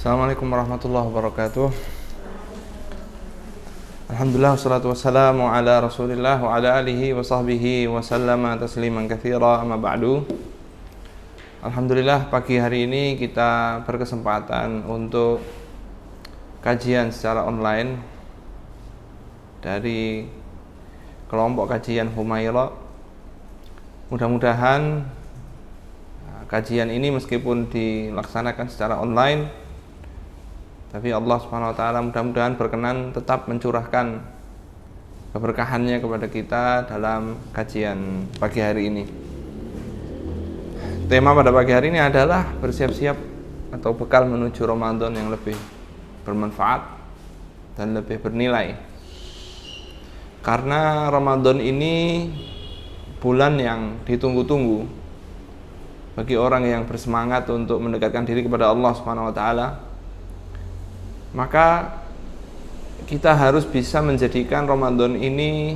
Assalamualaikum warahmatullahi wabarakatuh. Alhamdulillah wassalatu wassalamu ala Rasulillah wa ala alihi wa sahbihi wa sallama tasliman katsira, amma ba'du. Alhamdulillah, pagi hari ini kita berkesempatan untuk kajian secara online dari kelompok kajian Humaira. Mudah-mudahan kajian ini meskipun dilaksanakan secara online, tapi Allah Subhanahu wa taala mudah-mudahan berkenan tetap mencurahkan keberkahannya kepada kita dalam kajian pagi hari ini. Tema pada pagi hari ini adalah bersiap-siap atau bekal menuju Ramadan yang lebih bermanfaat dan lebih bernilai. Karena Ramadan ini bulan yang ditunggu-tunggu bagi orang yang bersemangat untuk mendekatkan diri kepada Allah Subhanahu wa taala. Maka kita harus bisa menjadikan Ramadan ini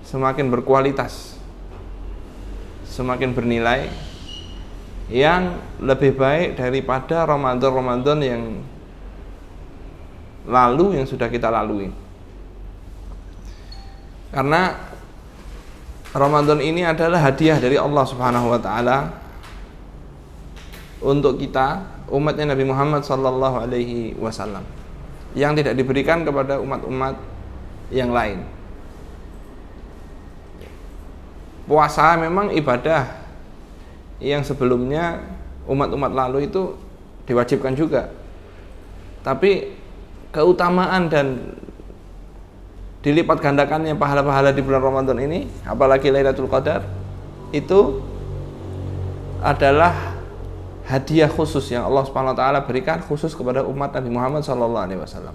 semakin berkualitas, semakin bernilai, yang lebih baik daripada Ramadan-Ramadan yang lalu, yang sudah kita lalui. Karena Ramadan ini adalah hadiah dari Allah Subhanahu wa taala untuk kita, umatnya Nabi Muhammad sallallahu alaihi wasallam, yang tidak diberikan kepada umat-umat yang lain. Puasa memang ibadah yang sebelumnya umat-umat lalu itu diwajibkan juga. Tapi keutamaan dan dilipat gandakannya pahala-pahala di bulan Ramadan ini, apalagi Lailatul Qadar, itu adalah hadiah khusus yang Allah Subhanahu wa taala berikan khusus kepada umat Nabi Muhammad sallallahu alaihi wasallam.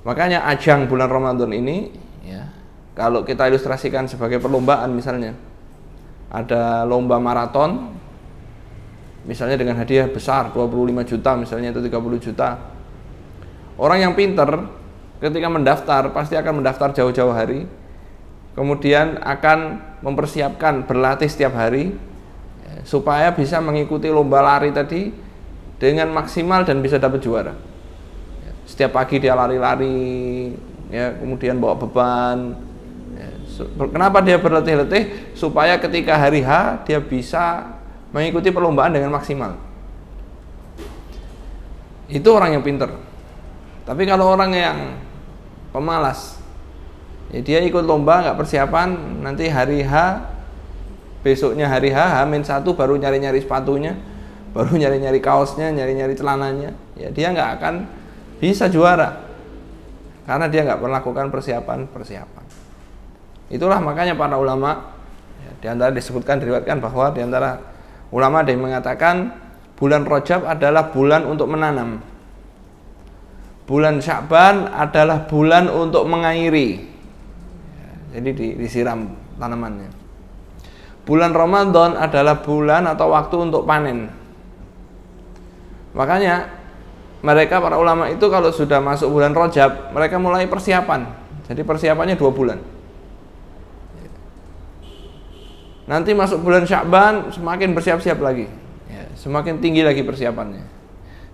Makanya ajang bulan Ramadan ini, ya, kalau kita ilustrasikan sebagai perlombaan, misalnya ada lomba maraton misalnya dengan hadiah besar 25 juta misalnya, itu 30 juta. Orang yang pintar ketika mendaftar pasti akan mendaftar jauh-jauh hari, kemudian akan mempersiapkan berlatih setiap hari supaya bisa mengikuti lomba lari tadi dengan maksimal dan bisa dapat juara. Setiap pagi dia lari-lari, ya, kemudian bawa beban. Kenapa dia berletih-letih? Supaya ketika hari H dia bisa mengikuti perlombaan dengan maksimal. Itu orang yang pintar. Tapi kalau orang yang pemalas, ya dia ikut lomba nggak persiapan, nanti hari H, besoknya hari H, H-1 baru nyari-nyari sepatunya, baru nyari-nyari kaosnya, nyari-nyari celananya, ya dia nggak akan bisa juara karena dia nggak melakukan persiapan. Itulah makanya para ulama, ya, di antara disebutkan, diriwayatkan bahwa di antara ulama ada yang mengatakan bulan Rajab adalah bulan untuk menanam, bulan Sya'ban adalah bulan untuk mengairi, ya, jadi disiram tanamannya. Bulan Ramadan adalah bulan atau waktu untuk panen. Makanya mereka, para ulama itu, kalau sudah masuk bulan Rajab, mereka mulai persiapan. Jadi persiapannya 2 bulan. Nanti masuk bulan Sya'ban semakin bersiap-siap lagi, ya, semakin tinggi lagi persiapannya.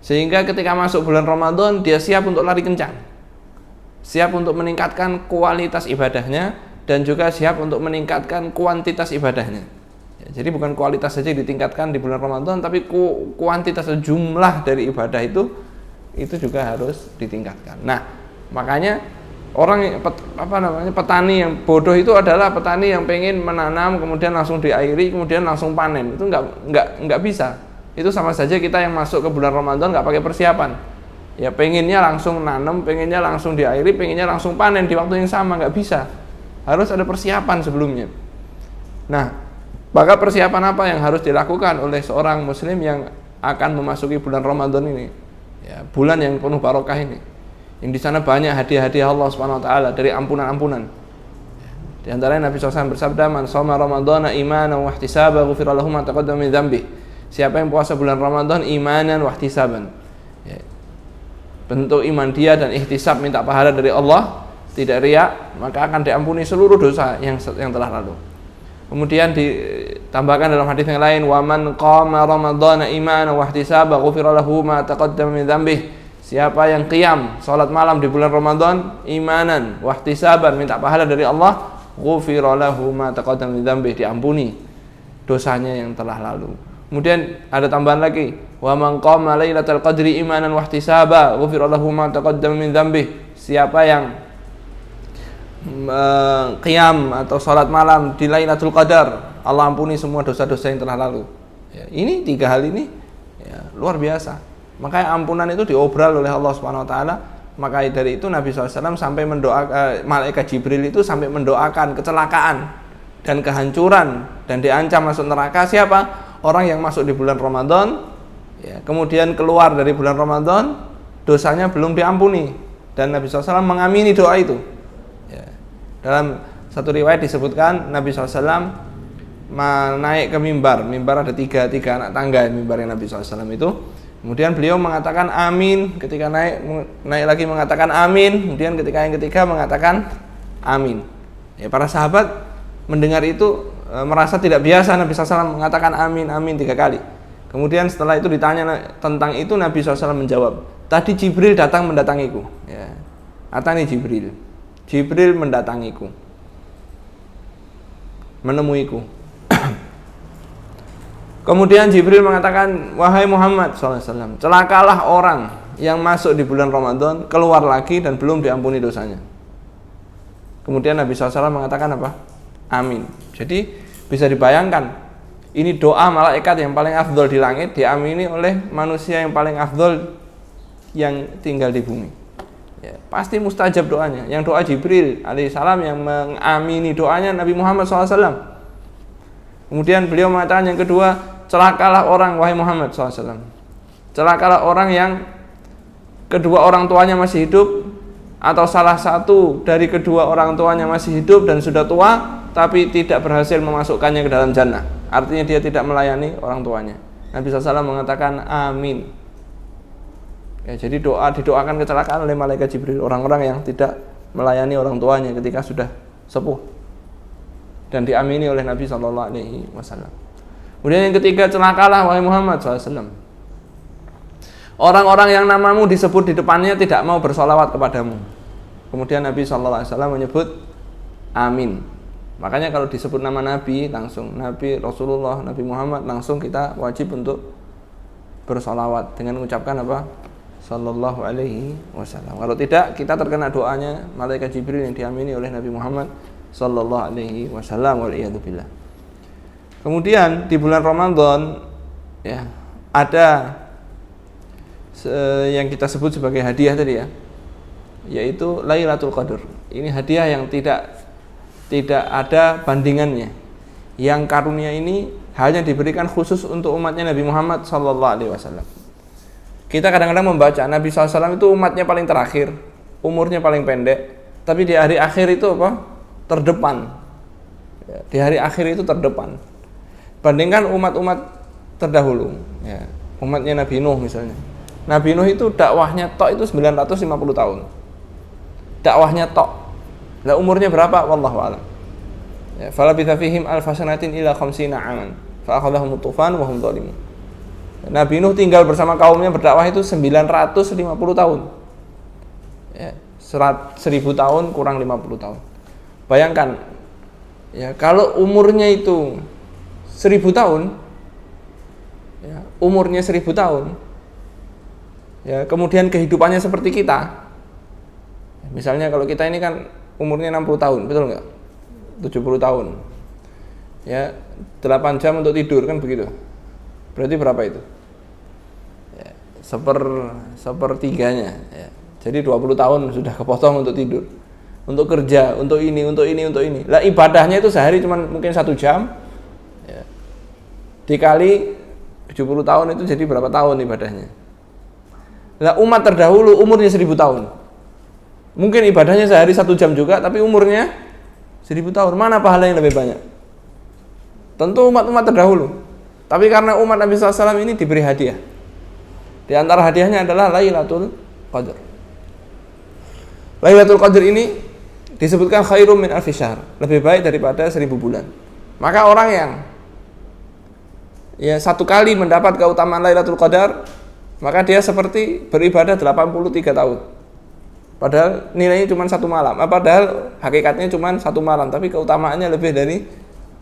Sehingga ketika masuk bulan Ramadan dia siap untuk lari kencang, siap untuk meningkatkan kualitas ibadahnya, dan juga siap untuk meningkatkan kuantitas ibadahnya. Ya, jadi bukan kualitas saja ditingkatkan di bulan Ramadan, tapi kuantitas, jumlah dari ibadah itu juga harus ditingkatkan. Nah, makanya orang petani yang bodoh itu adalah petani yang pengen menanam kemudian langsung diairi kemudian langsung panen. Itu nggak bisa. Itu sama saja kita yang masuk ke bulan Ramadan nggak pakai persiapan. Ya pengennya langsung nanam, pengennya langsung diairi, pengennya langsung panen di waktu yang sama, nggak bisa. Harus ada persiapan sebelumnya. Nah, maka persiapan apa yang harus dilakukan oleh seorang muslim yang akan memasuki bulan Ramadan ini? Ya, bulan yang penuh barokah ini. Yang di sana banyak hadiah-hadiah Allah Subhanahu wa taala dari ampunan-ampunan. Di antaranya Nabi SAW bersabda, "Man shoma Ramadhana imanan wa ihtisaban, ghufira lahu ma taqaddama min dzambi." Siapa yang puasa bulan Ramadan imanan wa ihtisaban, ya, bentuk iman dia dan ihtisab, minta pahala dari Allah, tidak riya, maka akan diampuni seluruh dosa yang telah lalu. Kemudian ditambahkan dalam hadis yang lain, wa man qama ramadhana imanan wa ihtisaba ghufira lahu ma taqaddama min dzambih. Siapa yang qiyam salat malam di bulan Ramadan imanan wa ihtisaban, minta pahala dari Allah, ghufira lahu ma taqaddama min dzambih, diampuni dosanya yang telah lalu. Kemudian ada tambahan lagi, wa man qama lailatal qadri imanan wa ihtisaba ghufira lahu ma taqaddama min dzambih. Siapa yang qiyam atau salat malam di Lailatul Qadar, Allah ampuni semua dosa-dosa yang telah lalu. Ya, ini 3 hal ini ya, luar biasa. Makanya ampunan itu diobral oleh Allah Subhanahu wa taala. Maka dari itu Nabi SAW sampai mendoakan, malaikat Jibril itu sampai mendoakan kecelakaan dan kehancuran dan diancam masuk neraka siapa? Orang yang masuk di bulan Ramadan ya, kemudian keluar dari bulan Ramadan, dosanya belum diampuni, dan Nabi SAW mengamini doa itu. Dalam satu riwayat disebutkan Nabi SAW naik ke mimbar ada tiga anak tangga mimbar yang Nabi SAW itu. Kemudian beliau mengatakan amin, ketika naik lagi mengatakan amin, kemudian ketika yang ketiga mengatakan amin. Ya, para sahabat mendengar itu merasa tidak biasa Nabi SAW mengatakan amin 3 kali. Kemudian setelah itu ditanya tentang itu, Nabi SAW menjawab, tadi Jibril datang mendatangiku. Ya, atani Jibril mendatangiku, menemuiku. Kemudian Jibril mengatakan, wahai Muhammad SAW, celakalah orang yang masuk di bulan Ramadan, keluar lagi dan belum diampuni dosanya. Kemudian Nabi SAW mengatakan apa? Amin. Jadi bisa dibayangkan, ini doa malaikat yang paling afdol di langit diamini oleh manusia yang paling afdol yang tinggal di bumi. Ya, pasti mustajab doanya. Yang doa Jibril alaihissalam yang mengamini doanya Nabi Muhammad SAW. Kemudian beliau mengatakan yang kedua, celakalah orang wahai Muhammad SAW. Celakalah orang yang kedua orang tuanya masih hidup, atau salah satu dari kedua orang tuanya masih hidup dan sudah tua, tapi tidak berhasil memasukkannya ke dalam jannah. Artinya dia tidak melayani orang tuanya. Nabi SAW mengatakan amin. Ya, jadi didoakan kecelakaan oleh malaikat Jibril, orang-orang yang tidak melayani orang tuanya ketika sudah sepuh, dan diamini oleh Nabi SAW. Kemudian yang ketiga, celakalah wahai Muhammad SAW, orang-orang yang namamu disebut di depannya tidak mau bersolawat kepadamu. Kemudian Nabi SAW menyebut amin. Makanya kalau disebut nama Nabi, langsung Nabi Rasulullah, Nabi Muhammad, langsung kita wajib untuk bersolawat dengan mengucapkan apa? Sallallahu alaihi wasallam. Kalau tidak, kita terkena doanya malaikat Jibril yang diamini oleh Nabi Muhammad sallallahu alaihi wasallam, waliyadzubillah. Kemudian di bulan Ramadan ya, ada yang kita sebut sebagai hadiah tadi ya, yaitu Lailatul Qadar. Ini hadiah yang tidak ada bandingannya. Yang karunia ini hanya diberikan khusus untuk umatnya Nabi Muhammad sallallahu alaihi wasallam. Kita kadang-kadang membaca Nabi SAW itu umatnya paling terakhir, umurnya paling pendek, tapi di hari akhir itu apa? Terdepan. Ya, di hari akhir itu terdepan. Bandingkan umat-umat terdahulu. Ya, umatnya Nabi Nuh misalnya. Nabi Nuh itu dakwahnya tok itu 950 tahun. Dakwahnya tok. Lah umurnya berapa? Wallahu a'lam. Ya, fala bitsafihim alfasanatin ila khamsina aman. Fa akhadhahum tufan wa hum zalimun. Nabi Nuh tinggal bersama kaumnya berdakwah itu 950 tahun. Ya, 1000 tahun kurang 50 tahun. Bayangkan ya, kalau umurnya itu 1000 tahun, ya, umurnya 1000 tahun, ya, kemudian kehidupannya seperti kita. Misalnya kalau kita ini kan umurnya 60 tahun, betul nggak? 70 tahun. Ya, 8 jam untuk tidur kan begitu. Berarti berapa itu? Ya, sepertiganya. Ya. Jadi 20 tahun sudah kepotong untuk tidur, untuk kerja, untuk ini. Lah ibadahnya itu sehari cuma mungkin 1 jam. Ya. Dikali 70 tahun itu jadi berapa tahun ibadahnya? Lah umat terdahulu umurnya 1000 tahun. Mungkin ibadahnya sehari 1 jam juga, tapi umurnya 1000 tahun. Mana pahala yang lebih banyak? Tentu umat-umat terdahulu. Tapi karena umat Nabi SAW ini diberi hadiah. Di antara hadiahnya adalah Lailatul Qadar. Lailatul Qadar ini disebutkan khairum min alfi syahr, lebih baik daripada 1000 bulan. Maka orang yang satu kali mendapat keutamaan Lailatul Qadar, maka dia seperti beribadah 83 tahun. Padahal nilainya cuma satu malam. Padahal hakikatnya cuma satu malam, tapi keutamaannya lebih dari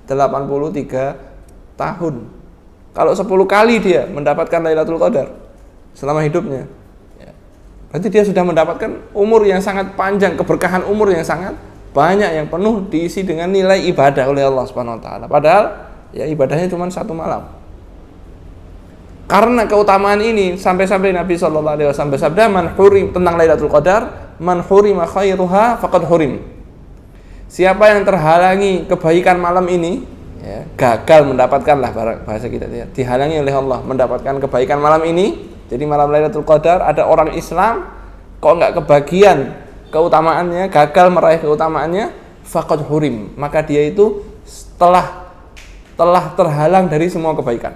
83 tahun. Kalau 10 kali dia mendapatkan Lailatul Qadar selama hidupnya, berarti dia sudah mendapatkan umur yang sangat panjang, keberkahan umur yang sangat banyak, yang penuh diisi dengan nilai ibadah oleh Allah Subhanahu wa taala. Padahal ibadahnya cuma satu malam. Karena keutamaan ini sampai-sampai Nabi sallallahu alaihi wasallam bersabda, "Man hurim," tentang Lailatul Qadar, "Man hurima khairuha faqad hurim." Siapa yang terhalangi kebaikan malam ini, gagal mendapatkanlah, bahasa kita dihalangi oleh Allah mendapatkan kebaikan malam ini. Jadi malam Lailatul Qadar ada orang Islam kok enggak kebagian keutamaannya, gagal meraih keutamaannya, faqad hurim, maka dia itu telah terhalang dari semua kebaikan.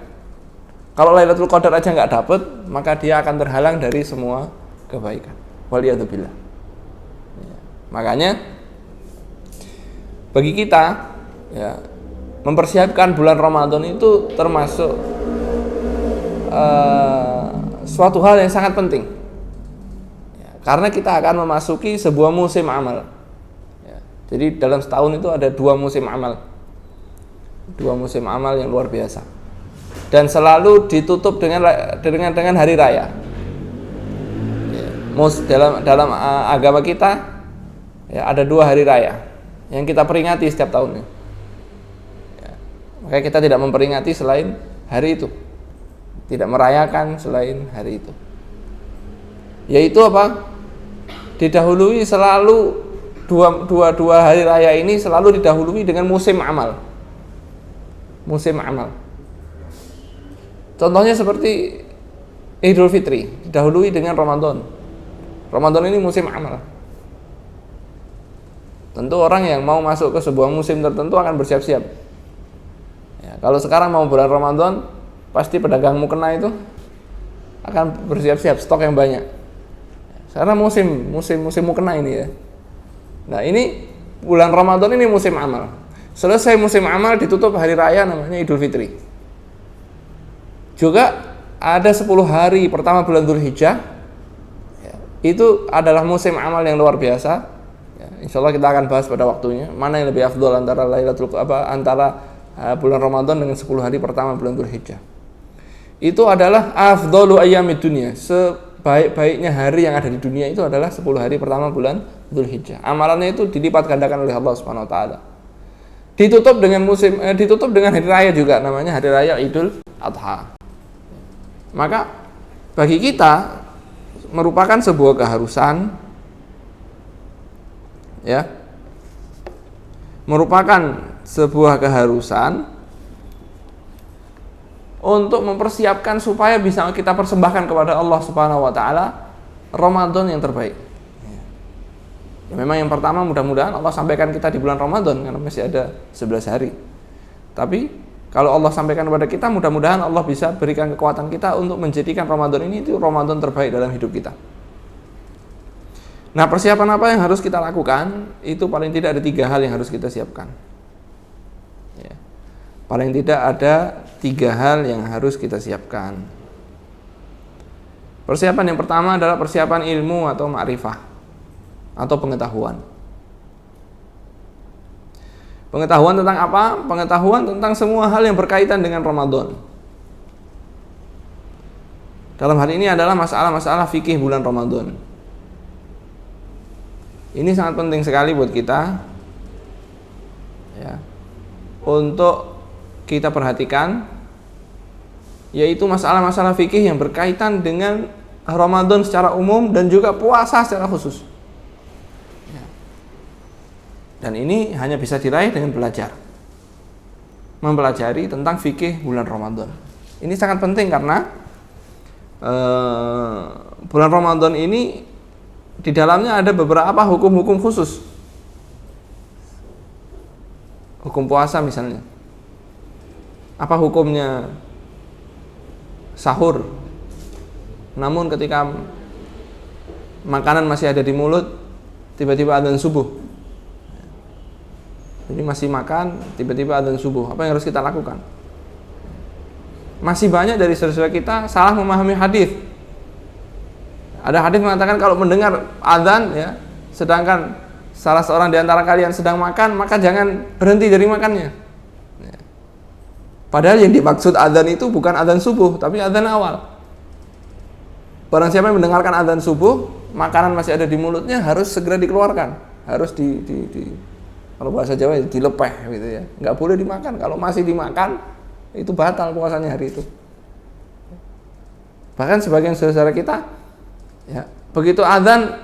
Kalau Lailatul Qadar aja enggak dapat, maka dia akan terhalang dari semua kebaikan. Waliyadzubillah. Makanya bagi kita mempersiapkan bulan Ramadan itu termasuk suatu hal yang sangat penting, karena kita akan memasuki sebuah musim amal. Jadi dalam setahun itu ada dua musim amal yang luar biasa, dan selalu ditutup dengan hari raya. Dalam agama kita ada dua hari raya yang kita peringati setiap tahunnya. Makanya kita tidak memperingati selain hari itu, tidak merayakan selain hari itu. Yaitu apa? Didahului selalu dua hari raya ini selalu didahului dengan musim amal. Musim amal. Contohnya seperti Idul Fitri didahului dengan Ramadan. Ramadan ini musim amal. Tentu orang yang mau masuk ke sebuah musim tertentu akan bersiap-siap. Kalau sekarang mau bulan Ramadan, pasti pedagang mukena itu akan bersiap-siap stok yang banyak. Karena musim mukena ini Nah, ini bulan Ramadan ini musim amal. Selesai musim amal ditutup hari raya namanya Idul Fitri. Juga ada 10 hari pertama bulan Dzulhijjah. Itu adalah musim amal yang luar biasa. Insyaallah kita akan bahas pada waktunya mana yang lebih afdol antara bulan Ramadan dengan 10 hari pertama bulan Dzulhijjah. Itu adalah afdalu ayyamid dunya. Sebaik-baiknya hari yang ada di dunia itu adalah 10 hari pertama bulan Dzulhijjah. Amalannya itu dilipat gandakan oleh Allah Subhanahu wa taala. Ditutup dengan hari raya juga, namanya hari raya Idul Adha. Maka bagi kita merupakan sebuah keharusan untuk mempersiapkan supaya bisa kita persembahkan kepada Allah Subhanahu wa taala Ramadan yang terbaik. Memang yang pertama mudah-mudahan Allah sampaikan kita di bulan Ramadan karena masih ada 11 hari. Tapi kalau Allah sampaikan kepada kita, mudah-mudahan Allah bisa berikan kekuatan kita untuk menjadikan Ramadan ini itu Ramadan terbaik dalam hidup kita. Nah, persiapan apa yang harus kita lakukan? Itu paling tidak ada 3 hal yang harus kita siapkan. Paling tidak ada 3 hal yang harus kita siapkan. Persiapan yang pertama adalah persiapan ilmu atau ma'rifah atau pengetahuan. Pengetahuan tentang apa? Pengetahuan tentang semua hal yang berkaitan dengan Ramadan. Dalam hal ini adalah masalah-masalah fikih bulan Ramadan. Ini sangat penting sekali buat kita untuk kita perhatikan, yaitu masalah-masalah fikih yang berkaitan dengan Ramadan secara umum dan juga puasa secara khusus. Dan ini hanya bisa diraih dengan belajar, mempelajari tentang fikih bulan Ramadan. Ini sangat penting karena bulan Ramadan ini di dalamnya ada beberapa hukum-hukum khusus. Hukum puasa misalnya. Apa hukumnya sahur? Namun ketika makanan masih ada di mulut, tiba-tiba adzan subuh. Jadi masih makan, tiba-tiba adzan subuh. Apa yang harus kita lakukan? Masih banyak dari saudara-saudara kita salah memahami hadis. Ada hadis mengatakan kalau mendengar adzan ya, sedangkan salah seorang di antara kalian sedang makan, maka jangan berhenti dari makannya. Ya. Padahal yang dimaksud adzan itu bukan adzan subuh, tapi adzan awal. Barang siapa yang mendengarkan adzan subuh, makanan masih ada di mulutnya harus segera dikeluarkan, harus kalau bahasa Jawa dilepeh gitu ya, nggak boleh dimakan. Kalau masih dimakan itu batal puasanya hari itu. Bahkan sebagian saudara kita ya begitu adzan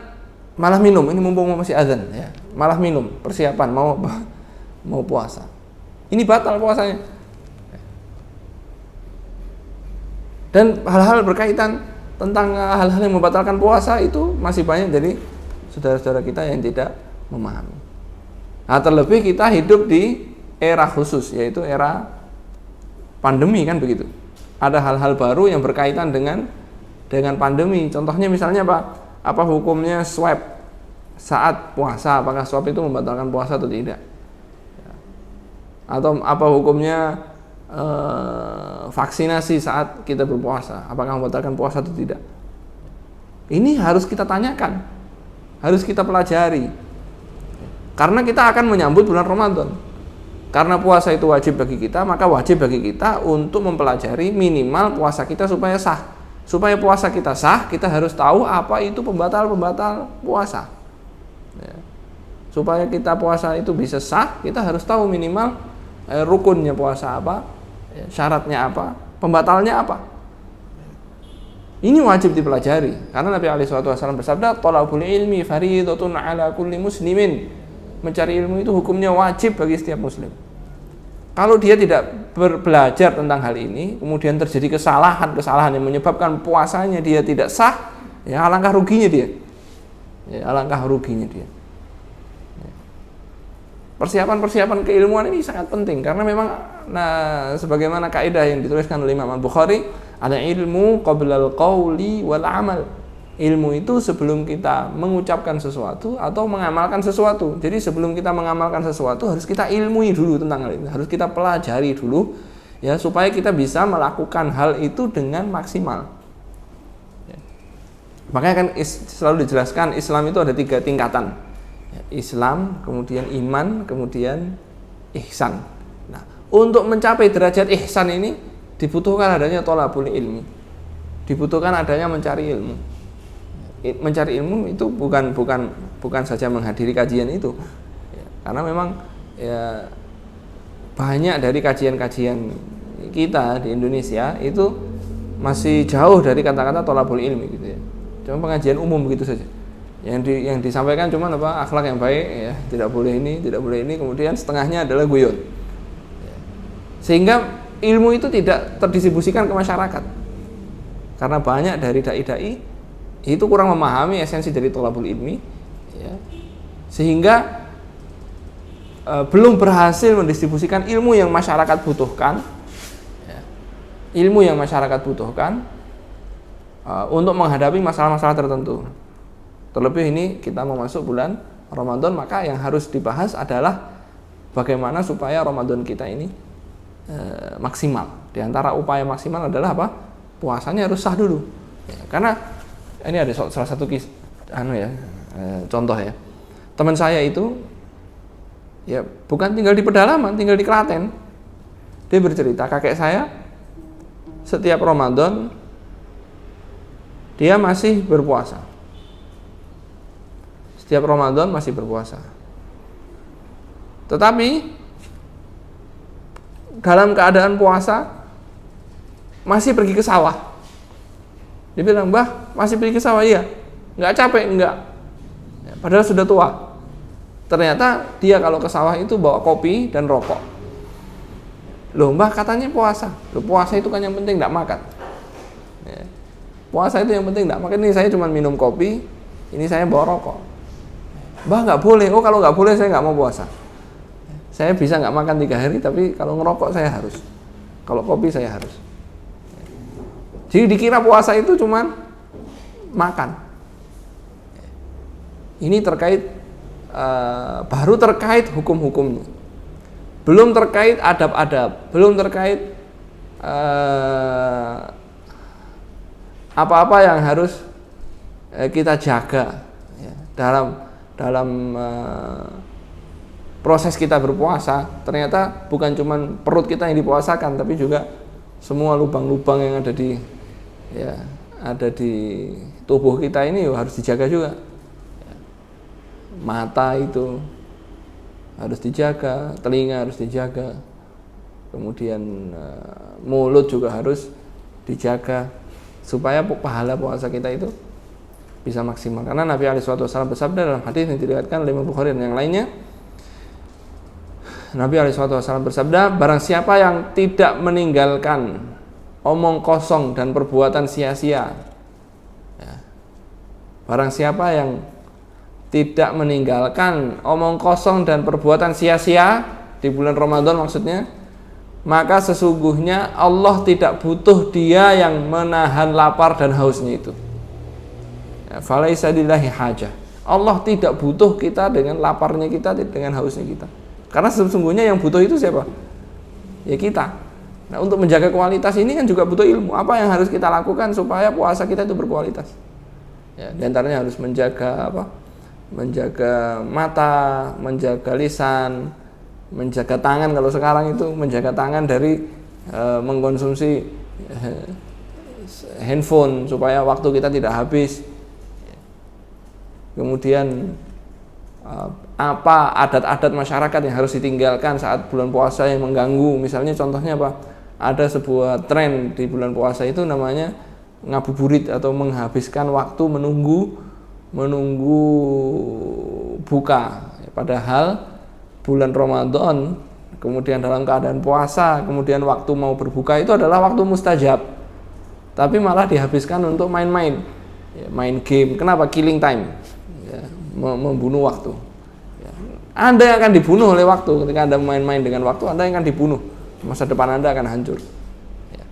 malah minum, ini mumpung masih adzan ya, malah minum persiapan mau puasa. Ini batal puasanya. Dan hal-hal berkaitan tentang hal-hal yang membatalkan puasa itu masih banyak dari saudara-saudara kita yang tidak memahami. Nah, terlebih kita hidup di era khusus, yaitu era pandemi kan begitu. Ada hal-hal baru yang berkaitan dengan pandemi. Contohnya misalnya apa? Apa hukumnya swab saat puasa? Apakah swab itu membatalkan puasa atau tidak? Atau apa hukumnya vaksinasi saat kita berpuasa? Apakah membatalkan puasa atau tidak? Ini harus kita tanyakan, harus kita pelajari. Karena kita akan menyambut bulan Ramadan. Karena puasa itu wajib bagi kita, maka wajib bagi kita untuk mempelajari minimal puasa kita supaya sah. Supaya puasa kita sah, kita harus tahu apa itu pembatal-pembatal puasa. Ya. Supaya kita puasa itu bisa sah, kita harus tahu minimal rukunnya puasa apa, syaratnya apa, pembatalnya apa. Ini wajib dipelajari. Karena Nabi SAW bersabda, "Thalabul ilmi fardhatun 'ala kulli muslimin." Mencari ilmu itu hukumnya wajib bagi setiap muslim. Kalau dia tidak belajar tentang hal ini, kemudian terjadi kesalahan yang menyebabkan puasanya dia tidak sah, ya alangkah ruginya dia. Ya, alangkah ruginya dia. Persiapan keilmuan ini sangat penting karena memang sebagaimana kaidah yang dituliskan oleh Imam Al-Bukhari, ada ilmu qablal qauli wal amal. Ilmu itu sebelum kita mengucapkan sesuatu atau mengamalkan sesuatu. Jadi sebelum kita mengamalkan sesuatu harus kita ilmui dulu tentang hal itu, harus kita pelajari dulu ya supaya kita bisa melakukan hal itu dengan maksimal. Ya. Makanya kan selalu dijelaskan Islam itu ada 3 tingkatan. Ya, Islam, kemudian iman, kemudian ihsan. Nah, untuk mencapai derajat ihsan ini dibutuhkan adanya thalabul ilmi. Dibutuhkan adanya mencari ilmu. Mencari ilmu itu bukan saja menghadiri kajian itu ya, karena memang ya, banyak dari kajian-kajian kita di Indonesia itu masih jauh dari kata-kata thalabul ilmi gitu ya. Cuma pengajian umum begitu saja yang disampaikan cuma apa akhlak yang baik ya, tidak boleh ini, kemudian setengahnya adalah guyon ya. Sehingga ilmu itu tidak terdistribusikan ke masyarakat karena banyak dari dai-dai itu kurang memahami esensi dari thalabul ilmi ya, sehingga belum berhasil mendistribusikan ilmu yang masyarakat butuhkan ya, untuk menghadapi masalah-masalah tertentu. Terlebih ini kita mau masuk bulan Ramadan, maka yang harus dibahas adalah bagaimana supaya Ramadan kita ini maksimal. Di antara upaya maksimal adalah apa? Puasanya harus sah dulu ya, karena ini ada salah satu contoh ya. Teman saya itu ya bukan tinggal di pedalaman, tinggal di Klaten. Dia bercerita, kakek saya setiap Ramadan dia masih berpuasa. Setiap Ramadan masih berpuasa. Tetapi dalam keadaan puasa masih pergi ke sawah. Dia bilang, "Mbah, masih pergi ke sawah?" "Iya." "Nggak capek?" "Nggak." Ya, padahal sudah tua. Ternyata dia kalau ke sawah itu bawa kopi dan rokok. "Loh, Mbah, katanya puasa." "Loh, puasa itu kan yang penting nggak makan." Ya. Puasa itu yang penting nggak makan. Ini saya cuma minum kopi, ini saya bawa rokok. "Mbah, nggak boleh." "Oh, kalau nggak boleh saya nggak mau puasa. Saya bisa nggak makan 3 hari, tapi kalau ngerokok saya harus. Kalau kopi saya harus." Jadi dikira puasa itu cuman makan. Ini baru terkait hukum-hukumnya. belum terkait adab-adab, belum terkait apa-apa yang harus kita jaga ya, dalam proses kita berpuasa. Ternyata bukan cuma perut kita yang dipuasakan, tapi juga semua lubang-lubang yang ada di tubuh kita ini harus dijaga juga. Mata itu harus dijaga, telinga harus dijaga, kemudian mulut juga harus dijaga supaya pahala puasa kita itu bisa maksimal. Karena Nabi SAW bersabda dalam hadis yang diriwayatkan oleh Imam Bukhari dan yang lainnya, Nabi SAW bersabda, barang siapa yang tidak meninggalkan omong kosong dan perbuatan sia-sia, ya, barang siapa yang tidak meninggalkan omong kosong dan perbuatan sia-sia di bulan Ramadan maksudnya, maka sesungguhnya Allah tidak butuh dia yang menahan lapar dan hausnya itu. Falaisa lillahi hajah. Allah tidak butuh kita dengan laparnya kita, dengan hausnya kita. Karena sesungguhnya yang butuh itu siapa? Ya kita. Nah, untuk menjaga kualitas ini kan juga butuh ilmu. Apa yang harus kita lakukan supaya puasa kita itu berkualitas? Ya, di antaranya harus menjaga apa? Menjaga mata, menjaga lisan, menjaga tangan. Kalau sekarang itu menjaga tangan dari mengkonsumsi handphone supaya waktu kita tidak habis. Kemudian apa adat-adat masyarakat yang harus ditinggalkan saat bulan puasa yang mengganggu. Misalnya contohnya apa? Ada sebuah tren di bulan puasa itu namanya ngabuburit atau menghabiskan waktu menunggu buka. Padahal bulan Ramadan, kemudian dalam keadaan puasa, kemudian waktu mau berbuka itu adalah waktu mustajab. Tapi malah dihabiskan untuk main-main, ya, main game. Kenapa? Killing time, ya, membunuh waktu. Ya. Anda yang akan dibunuh oleh waktu. Ketika Anda main-main dengan waktu, Anda yang akan dibunuh. Masa depan Anda akan hancur. Ya.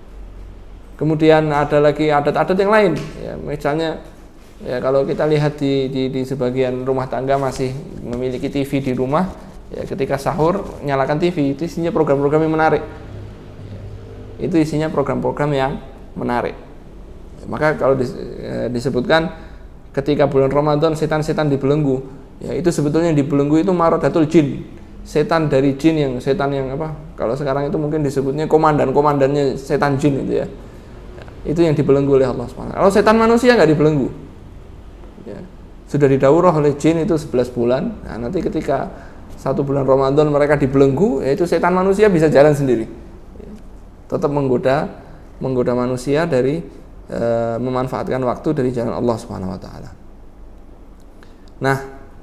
Kemudian ada lagi adat-adat yang lain. Ya, misalnya, ya, kalau kita lihat di sebagian rumah tangga masih memiliki TV di rumah, ya, ketika sahur nyalakan TV, itu isinya program-program yang menarik. Ya. Itu isinya program-program yang menarik. Ya, maka kalau disebutkan ketika bulan Ramadan setan-setan dibelenggu, ya, itu sebetulnya dibelenggu itu maradatul jin, setan dari jin yang apa? Kalau sekarang itu mungkin disebutnya komandannya setan jin itu ya. Itu yang dibelenggu oleh Allah SWT. Kalau setan manusia nggak dibelenggu. Ya, sudah didaurah oleh jin itu 11 bulan. Nah, nanti ketika 1 bulan Ramadan mereka dibelenggu, yaitu setan manusia bisa jalan sendiri. Ya, tetap menggoda manusia dari memanfaatkan waktu dari jalan Allah Subhanahu wa taala. Nah,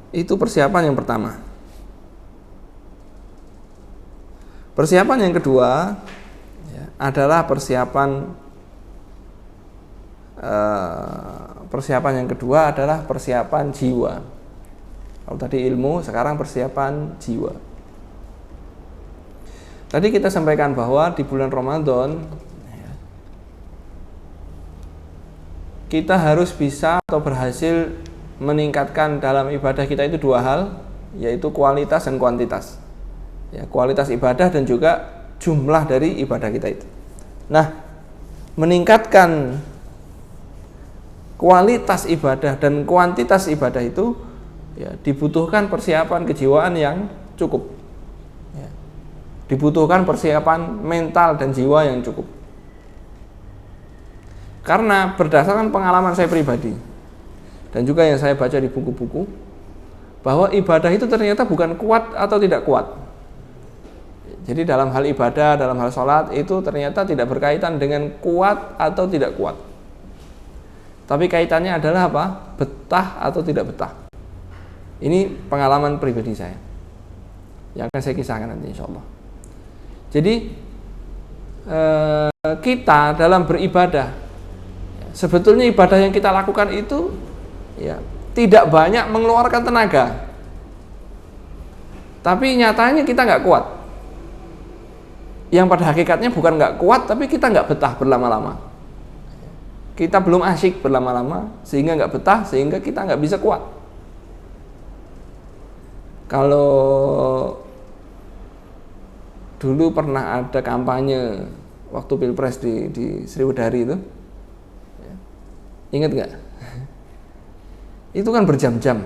itu persiapan yang pertama. Persiapan yang kedua, ya, adalah persiapan yang kedua adalah persiapan jiwa. Kalau tadi ilmu, sekarang persiapan jiwa. Tadi kita sampaikan bahwa di bulan Ramadan kita harus bisa atau berhasil meningkatkan dalam ibadah kita itu 2 hal, yaitu kualitas dan kuantitas. Ya, kualitas ibadah dan juga jumlah dari ibadah kita itu. Nah, meningkatkan kualitas ibadah dan kuantitas ibadah itu, ya, dibutuhkan persiapan kejiwaan yang cukup. Ya, dibutuhkan persiapan mental dan jiwa yang cukup. Karena berdasarkan pengalaman saya pribadi dan juga yang saya baca di buku-buku, bahwa ibadah itu ternyata bukan kuat atau tidak kuat. Jadi dalam hal ibadah, dalam hal sholat itu ternyata tidak berkaitan dengan kuat atau tidak kuat. Tapi kaitannya adalah apa? Betah atau tidak betah. Ini pengalaman pribadi saya yang akan saya kisahkan nanti insya Allah. Jadi kita dalam beribadah, sebetulnya ibadah yang kita lakukan itu, ya, tidak banyak mengeluarkan tenaga, tapi nyatanya kita nggak kuat. Yang pada hakikatnya bukan nggak kuat, tapi kita nggak betah berlama-lama. Kita belum asyik berlama-lama, sehingga nggak betah, sehingga kita nggak bisa kuat. Kalau dulu pernah ada kampanye waktu Pilpres di Sriwedari itu. Ingat nggak? Itu kan berjam-jam.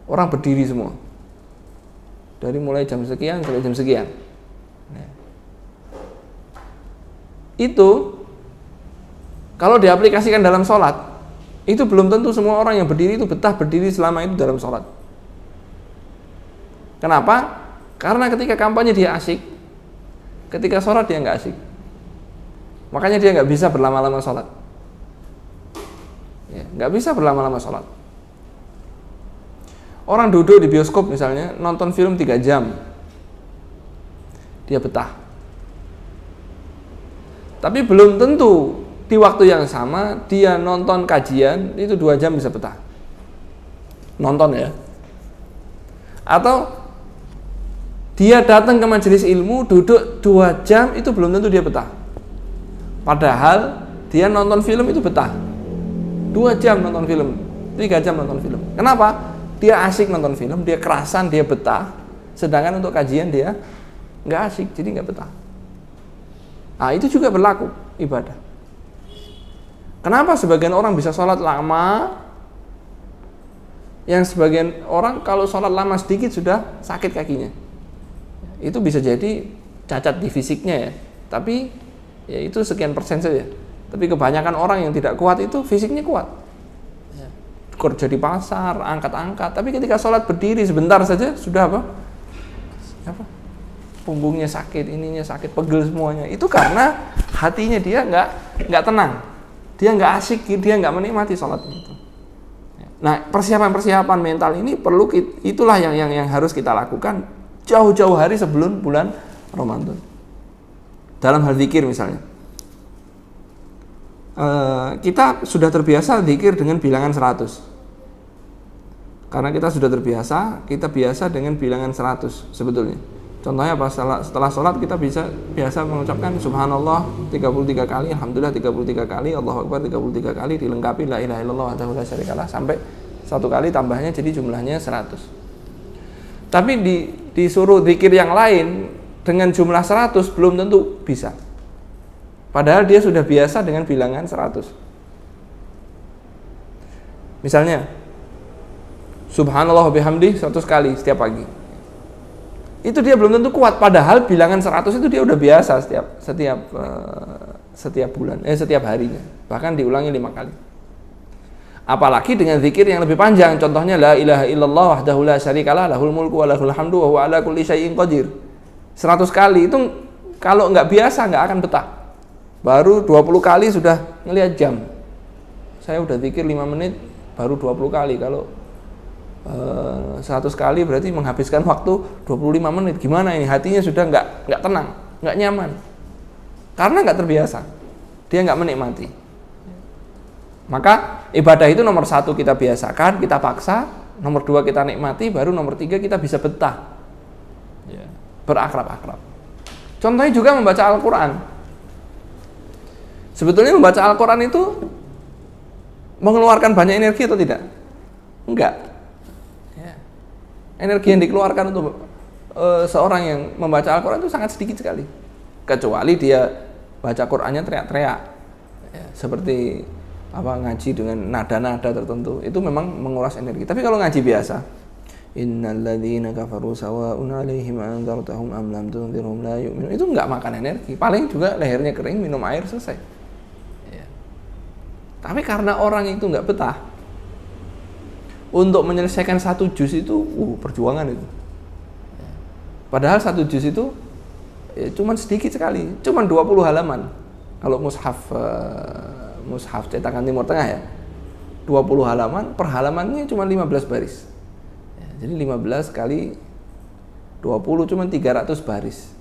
Orang berdiri semua. Dari mulai jam sekian sampai jam sekian. Itu kalau diaplikasikan dalam sholat, itu belum tentu semua orang yang berdiri itu betah berdiri selama itu dalam sholat. Kenapa? Karena ketika kampanye dia asik, ketika sholat dia nggak asik. Makanya dia nggak bisa berlama-lama sholat. Ya, nggak bisa berlama-lama sholat. Orang duduk di bioskop misalnya, nonton film 3 jam, dia betah. Tapi belum tentu di waktu yang sama dia nonton kajian itu 2 jam bisa betah. Nonton ya. Atau dia datang ke majelis ilmu duduk 2 jam itu belum tentu dia betah. Padahal dia nonton film itu betah. 2 jam nonton film, 3 jam nonton film. Kenapa? Dia asik nonton film, dia kerasan, dia betah. Sedangkan untuk kajian dia nggak asik, jadi nggak betah. Nah, itu juga berlaku ibadah. Kenapa sebagian orang bisa sholat lama, yang sebagian orang kalau sholat lama sedikit sudah sakit kakinya? Itu bisa jadi cacat di fisiknya ya, tapi ya itu sekian persen saja. Tapi kebanyakan orang yang tidak kuat itu fisiknya kuat, kerja di pasar, angkat-angkat, tapi ketika sholat berdiri sebentar saja sudah apa? Punggungnya sakit, ininya sakit, pegel semuanya. Itu karena hatinya dia nggak tenang, dia nggak asik, dia nggak menikmati sholat itu. Nah, persiapan mental ini perlu itulah yang harus kita lakukan jauh-jauh hari sebelum bulan Ramadan. Dalam hal zikir misalnya, kita sudah terbiasa zikir dengan bilangan 100. Karena kita sudah terbiasa, kita biasa dengan bilangan 100 sebetulnya. Contohnya apa? Setelah sholat kita biasa mengucapkan subhanallah 33 kali, alhamdulillah 33 kali, Allahu akbar 33 kali, dilengkapi la ilaha illallah wahdahu la syarikalah sampai 1 kali tambahnya jadi jumlahnya 100. Tapi disuruh zikir yang lain dengan jumlah 100 belum tentu bisa. Padahal dia sudah biasa dengan bilangan 100. Misalnya subhanallah bihamdi 100 kali setiap pagi. Itu dia belum tentu kuat, padahal bilangan 100 itu dia udah biasa setiap bulan, setiap harinya. Bahkan diulangi 5 kali. Apalagi dengan zikir yang lebih panjang, contohnya la ilaha illallah wahdahu la syarikalah lahul mulku wa lahul hamdu wa huwa ala kulli syai'in qadir. 100 kali itu kalau nggak biasa nggak akan betah. Baru 20 kali sudah ngelihat jam. Saya udah zikir 5 menit baru 20 kali. Kalau 100 kali berarti menghabiskan waktu 25 menit. Gimana ini? Hatinya sudah nggak tenang, nggak nyaman. Karena nggak terbiasa. Dia nggak menikmati. Maka ibadah itu nomor 1 kita biasakan, kita paksa. Nomor 2 kita nikmati, baru nomor 3 kita bisa betah. Berakrab-akrab. Contohnya juga membaca Al-Quran. Sebetulnya membaca Al-Quran itu mengeluarkan banyak energi atau tidak? Enggak. Energi yang dikeluarkan untuk seorang yang membaca Al-Quran itu sangat sedikit sekali. Kecuali dia baca Qurannya teriak-teriak. Seperti ngaji dengan nada-nada tertentu. Itu memang menguras energi. Tapi kalau ngaji biasa, innal ladzina kafaru sawa'un 'alaihim anzartahum am lam tunzirhum la yu'minun. Itu enggak makan energi. Paling juga lehernya kering, minum air, selesai. Tapi karena orang itu enggak betah, untuk menyelesaikan 1 juz itu perjuangan itu. Padahal 1 juz itu cuman sedikit sekali, cuman 20 halaman. Kalau mushaf cetakan Timur Tengah ya, 20 halaman, per halamannya cuma 15 baris. Jadi 15 kali 20 cuma 300 baris.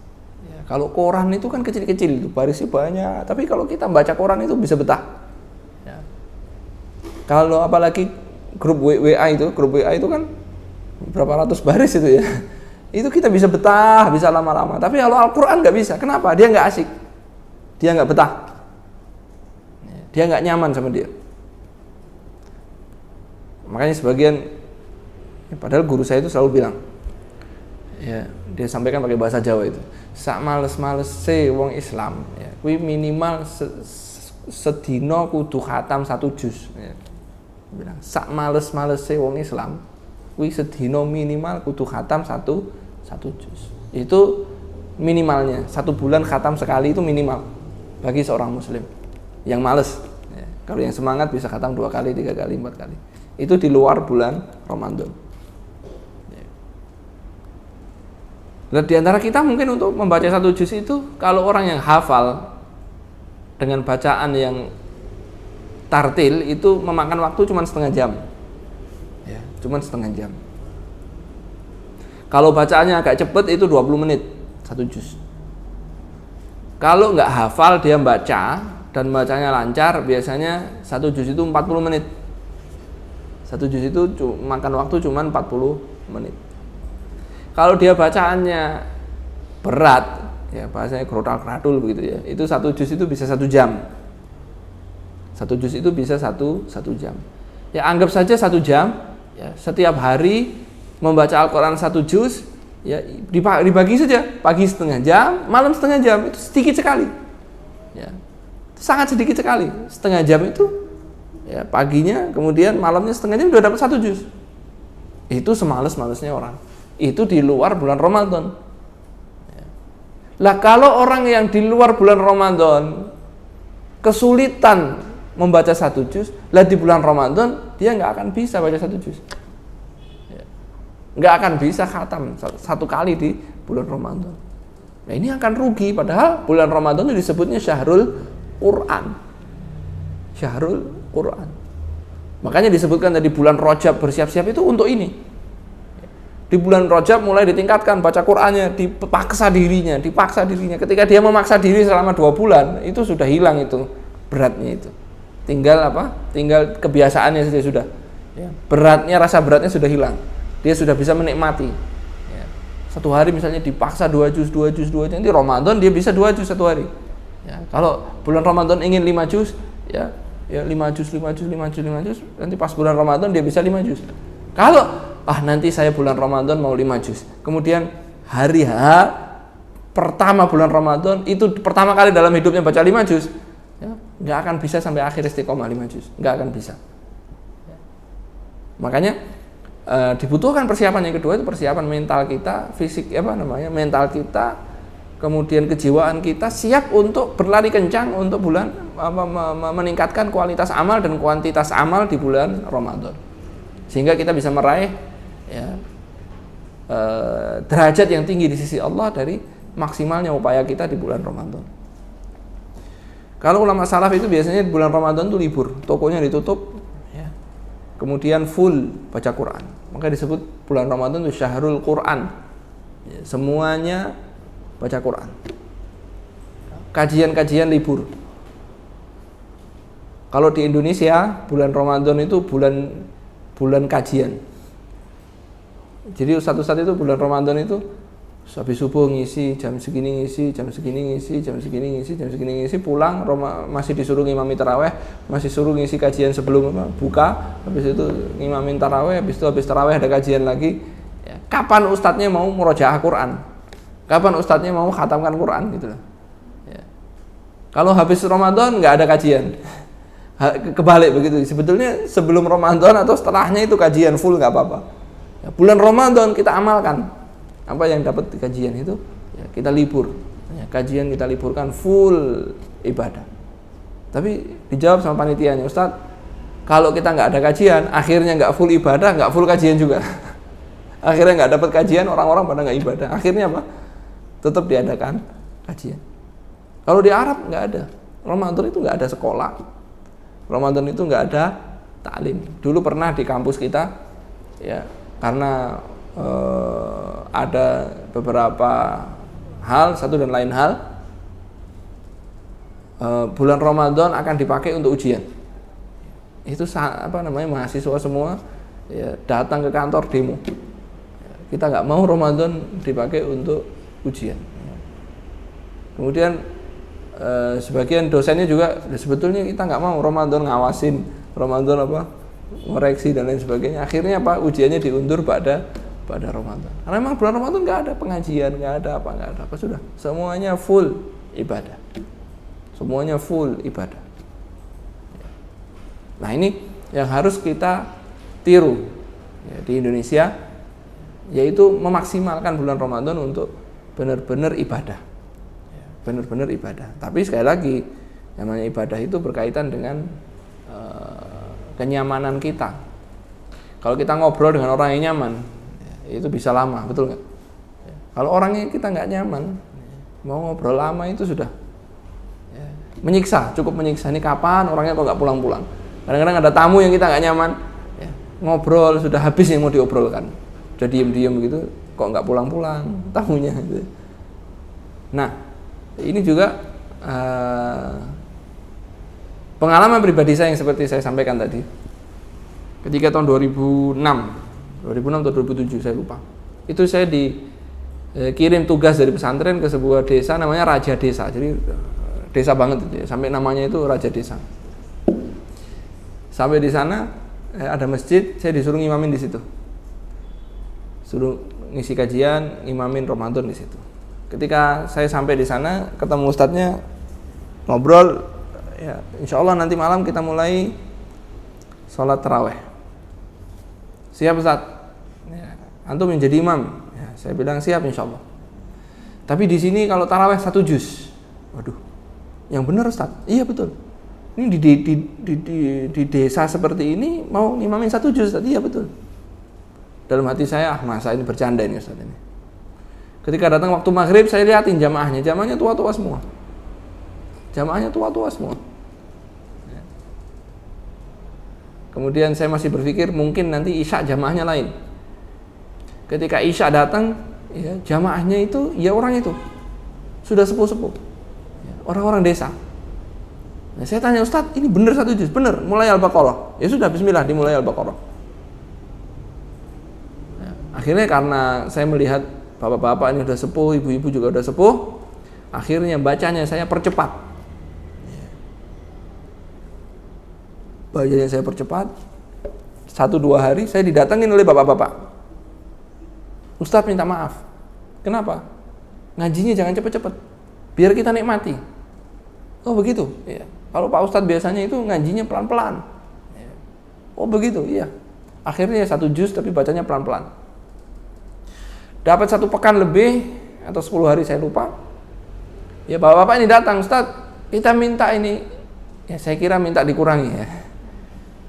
Kalau koran itu kan kecil-kecil, itu barisnya banyak. Tapi kalau kita baca koran itu bisa betah. Kalau apalagi grup WA itu kan berapa ratus baris itu ya. Itu kita bisa betah, bisa lama-lama. Tapi kalau Al-Quran nggak bisa. Kenapa? Dia nggak asik, dia nggak betah, dia nggak nyaman sama dia. Makanya sebagian, padahal guru saya itu selalu bilang, ya dia sampaikan pakai bahasa Jawa itu. Sak males-malese wong Islam, ya, kuwi minimal sedina kudu khatam 1 juz. Ya. Bilang sak males-malese wong Islam, kuwi sedina minimal kudu khatam 1 juz. Itu minimalnya. 1 bulan khatam sekali itu minimal bagi seorang muslim yang males. Ya. Kalau yang semangat bisa khatam 2 kali, 3 kali, 4 kali. Itu di luar bulan Ramadan. Nah, di antara kita mungkin untuk membaca 1 juz itu, kalau orang yang hafal dengan bacaan yang tartil itu memakan waktu cuma setengah jam, ya, cuma setengah jam. Kalau bacaannya agak cepat itu 20 menit 1 juz. Kalau nggak hafal dia baca dan bacanya lancar, biasanya 1 juz itu 40 menit. 1 juz itu makan waktu cuma 40 menit. Kalau dia bacaannya berat, ya bahasanya kerotal-keratul begitu ya, itu 1 juz itu bisa 1 jam. 1 juz itu bisa satu jam. Ya anggap saja 1 jam, ya setiap hari membaca Al-Quran 1 juz, ya dibagi saja, pagi setengah jam, malam setengah jam, itu sedikit sekali. Ya, sangat sedikit sekali. Setengah jam itu, ya paginya, kemudian malamnya setengah jam sudah dapat 1 juz. Itu semales-malesnya orang. Itu di luar bulan Ramadan. Lah kalau orang yang di luar bulan Ramadan kesulitan membaca 1 juz, lah di bulan Ramadan dia nggak akan bisa baca 1 juz. Nggak akan bisa khatam 1 kali di bulan Ramadan. Nah ini akan rugi, padahal bulan Ramadan itu disebutnya Syahrul Quran. Syahrul Quran. Makanya disebutkan tadi bulan Rajab bersiap-siap itu untuk ini. Di bulan Rajab mulai ditingkatkan baca Qur'annya, dipaksa dirinya. Ketika dia memaksa diri selama 2 bulan, itu sudah hilang itu beratnya itu. Tinggal apa? Tinggal kebiasaannya saja sudah. Ya. Beratnya, rasa beratnya sudah hilang. Dia sudah bisa menikmati. Ya. 1 hari misalnya dipaksa 2 juz, nanti Ramadan dia bisa 2 juz 1 hari. Ya. Kalau bulan Ramadan ingin 5 juz, ya 5 juz, nanti pas bulan Ramadan dia bisa 5 juz. Kalau nanti saya bulan Ramadan mau 5 juz. Kemudian hari H pertama bulan Ramadan itu pertama kali dalam hidupnya baca 5 juz. Ya, nggak akan bisa sampai akhir istiqomah 5 juz. Nggak akan bisa. Ya. Makanya dibutuhkan persiapan yang kedua itu persiapan mental kita, fisik mental kita, kemudian kejiwaan kita siap untuk berlari kencang untuk bulan meningkatkan kualitas amal dan kuantitas amal di bulan Ramadan. Sehingga kita bisa meraih derajat yang tinggi di sisi Allah dari maksimalnya upaya kita di bulan Ramadan. Kalau ulama salaf itu biasanya di bulan Ramadan itu libur, tokonya ditutup, ya. Kemudian full baca Quran. Maka disebut bulan Ramadan itu Syahrul Quran. Ya, semuanya baca Quran. Kajian-kajian libur. Kalau di Indonesia bulan Ramadan itu bulan kajian. Jadi ustadz-ustadz itu bulan Ramadan itu habis subuh ngisi, jam segini ngisi, pulang masih disuruh ngimami taraweh, masih suruh ngisi kajian sebelum buka, habis itu ngimamin taraweh, habis taraweh ada kajian lagi. Ya, kapan ustadznya mau murojaah Quran? Kapan ustadznya mau khatamkan Quran gitu loh. Ya. Kalau habis Ramadan nggak ada kajian. Kebalik begitu. Sebetulnya sebelum Ramadan atau setelahnya itu kajian full nggak apa-apa. Ya, bulan Ramadan kita amalkan apa yang dapat di kajian itu, ya, kita libur. Ya, kajian kita liburkan full ibadah. Tapi dijawab sama panitianya, Ustadz, kalau kita nggak ada kajian, akhirnya nggak full ibadah, nggak full kajian juga. Akhirnya nggak dapat kajian, orang-orang pada nggak ibadah. Akhirnya apa? Tetap diadakan kajian. Kalau di Arab nggak ada. Ramadan itu nggak ada sekolah. Ramadan itu nggak ada taklim. Dulu pernah di kampus kita, ya karena ada beberapa hal, satu dan lain hal, bulan Ramadan akan dipakai untuk ujian. Itu mahasiswa semua ya, datang ke kantor demo. Kita nggak mau Ramadan dipakai untuk ujian. Kemudian sebagian dosennya juga sebetulnya kita nggak mau Ramadan ngawasin, Ramadan ngoreksi dan lain sebagainya. Akhirnya ujiannya diundur pada pada Ramadan. Karena memang bulan Ramadan nggak ada pengajian, nggak ada apa, sudah. Semuanya full ibadah. Semuanya full ibadah. Nah ini yang harus kita tiru ya, di Indonesia, yaitu memaksimalkan bulan Ramadan untuk benar-benar ibadah. Benar-benar ibadah. Tapi sekali lagi, namanya ibadah itu berkaitan dengan kenyamanan kita. Kalau kita ngobrol dengan orang yang nyaman, itu bisa lama, betul nggak? Kalau orangnya kita nggak nyaman, mau ngobrol lama itu sudah menyiksa, cukup menyiksa. Ini kapan orangnya kok nggak pulang-pulang? Kadang-kadang ada tamu yang kita nggak nyaman, ngobrol sudah habis yang mau diobrolkan, udah diem-diem gitu, kok nggak pulang-pulang tamunya. Nah, ini juga pengalaman pribadi saya yang seperti saya sampaikan tadi. Ketika tahun 2006 atau 2007 saya lupa. Itu saya dikirim tugas dari pesantren ke sebuah desa namanya Raja Desa. Jadi desa banget itu ya, sampai namanya itu Raja Desa. Sampai di sana ada masjid, saya disuruh ngimamin di situ. Suruh ngisi kajian, ngimamin Ramadan di situ. Ketika saya sampai di sana, ketemu ustadznya, ngobrol, ya insya Allah nanti malam kita mulai sholat taraweh. Siap Ustaz? Ya, antum yang jadi imam? Ya, saya bilang siap insya Allah. Tapi di sini kalau taraweh 1 juz. Waduh, yang benar Ustaz? Iya betul. Ini di desa seperti ini mau ngimamin 1 juz Ustaz? Iya betul. Dalam hati saya, masa ini bercanda ini Ustaz ini. Ketika datang waktu maghrib, saya lihatin jamaahnya tua-tua semua. Jamaahnya tua-tua semua. Kemudian saya masih berpikir mungkin nanti isya jamaahnya lain. Ketika isya datang, ya, jamaahnya itu ya orang itu sudah sepuh-sepuh, ya, orang-orang desa. Nah, saya tanya Ustadz, ini benar 1 juz? Benar, mulai Al-Baqarah. Ya sudah, Bismillah, dimulai Al-Baqarah. Ya, akhirnya karena saya melihat bapak-bapak ini udah sepuh, ibu-ibu juga udah sepuh, akhirnya bacanya saya percepat. Bacanya saya percepat. 1-2 hari saya didatengin oleh bapak-bapak. Ustadz minta maaf. Kenapa? Ngajinya jangan cepet-cepet, biar kita nikmati. Oh begitu? Iya. Kalau Pak Ustadz biasanya itu ngajinya pelan-pelan. Oh begitu? Iya. Akhirnya 1 juz tapi bacanya pelan-pelan. Dapat 1 pekan lebih atau 10 hari saya lupa. Ya bapak-bapak ini datang, Ustadz kita minta ini. Ya saya kira minta dikurangi ya.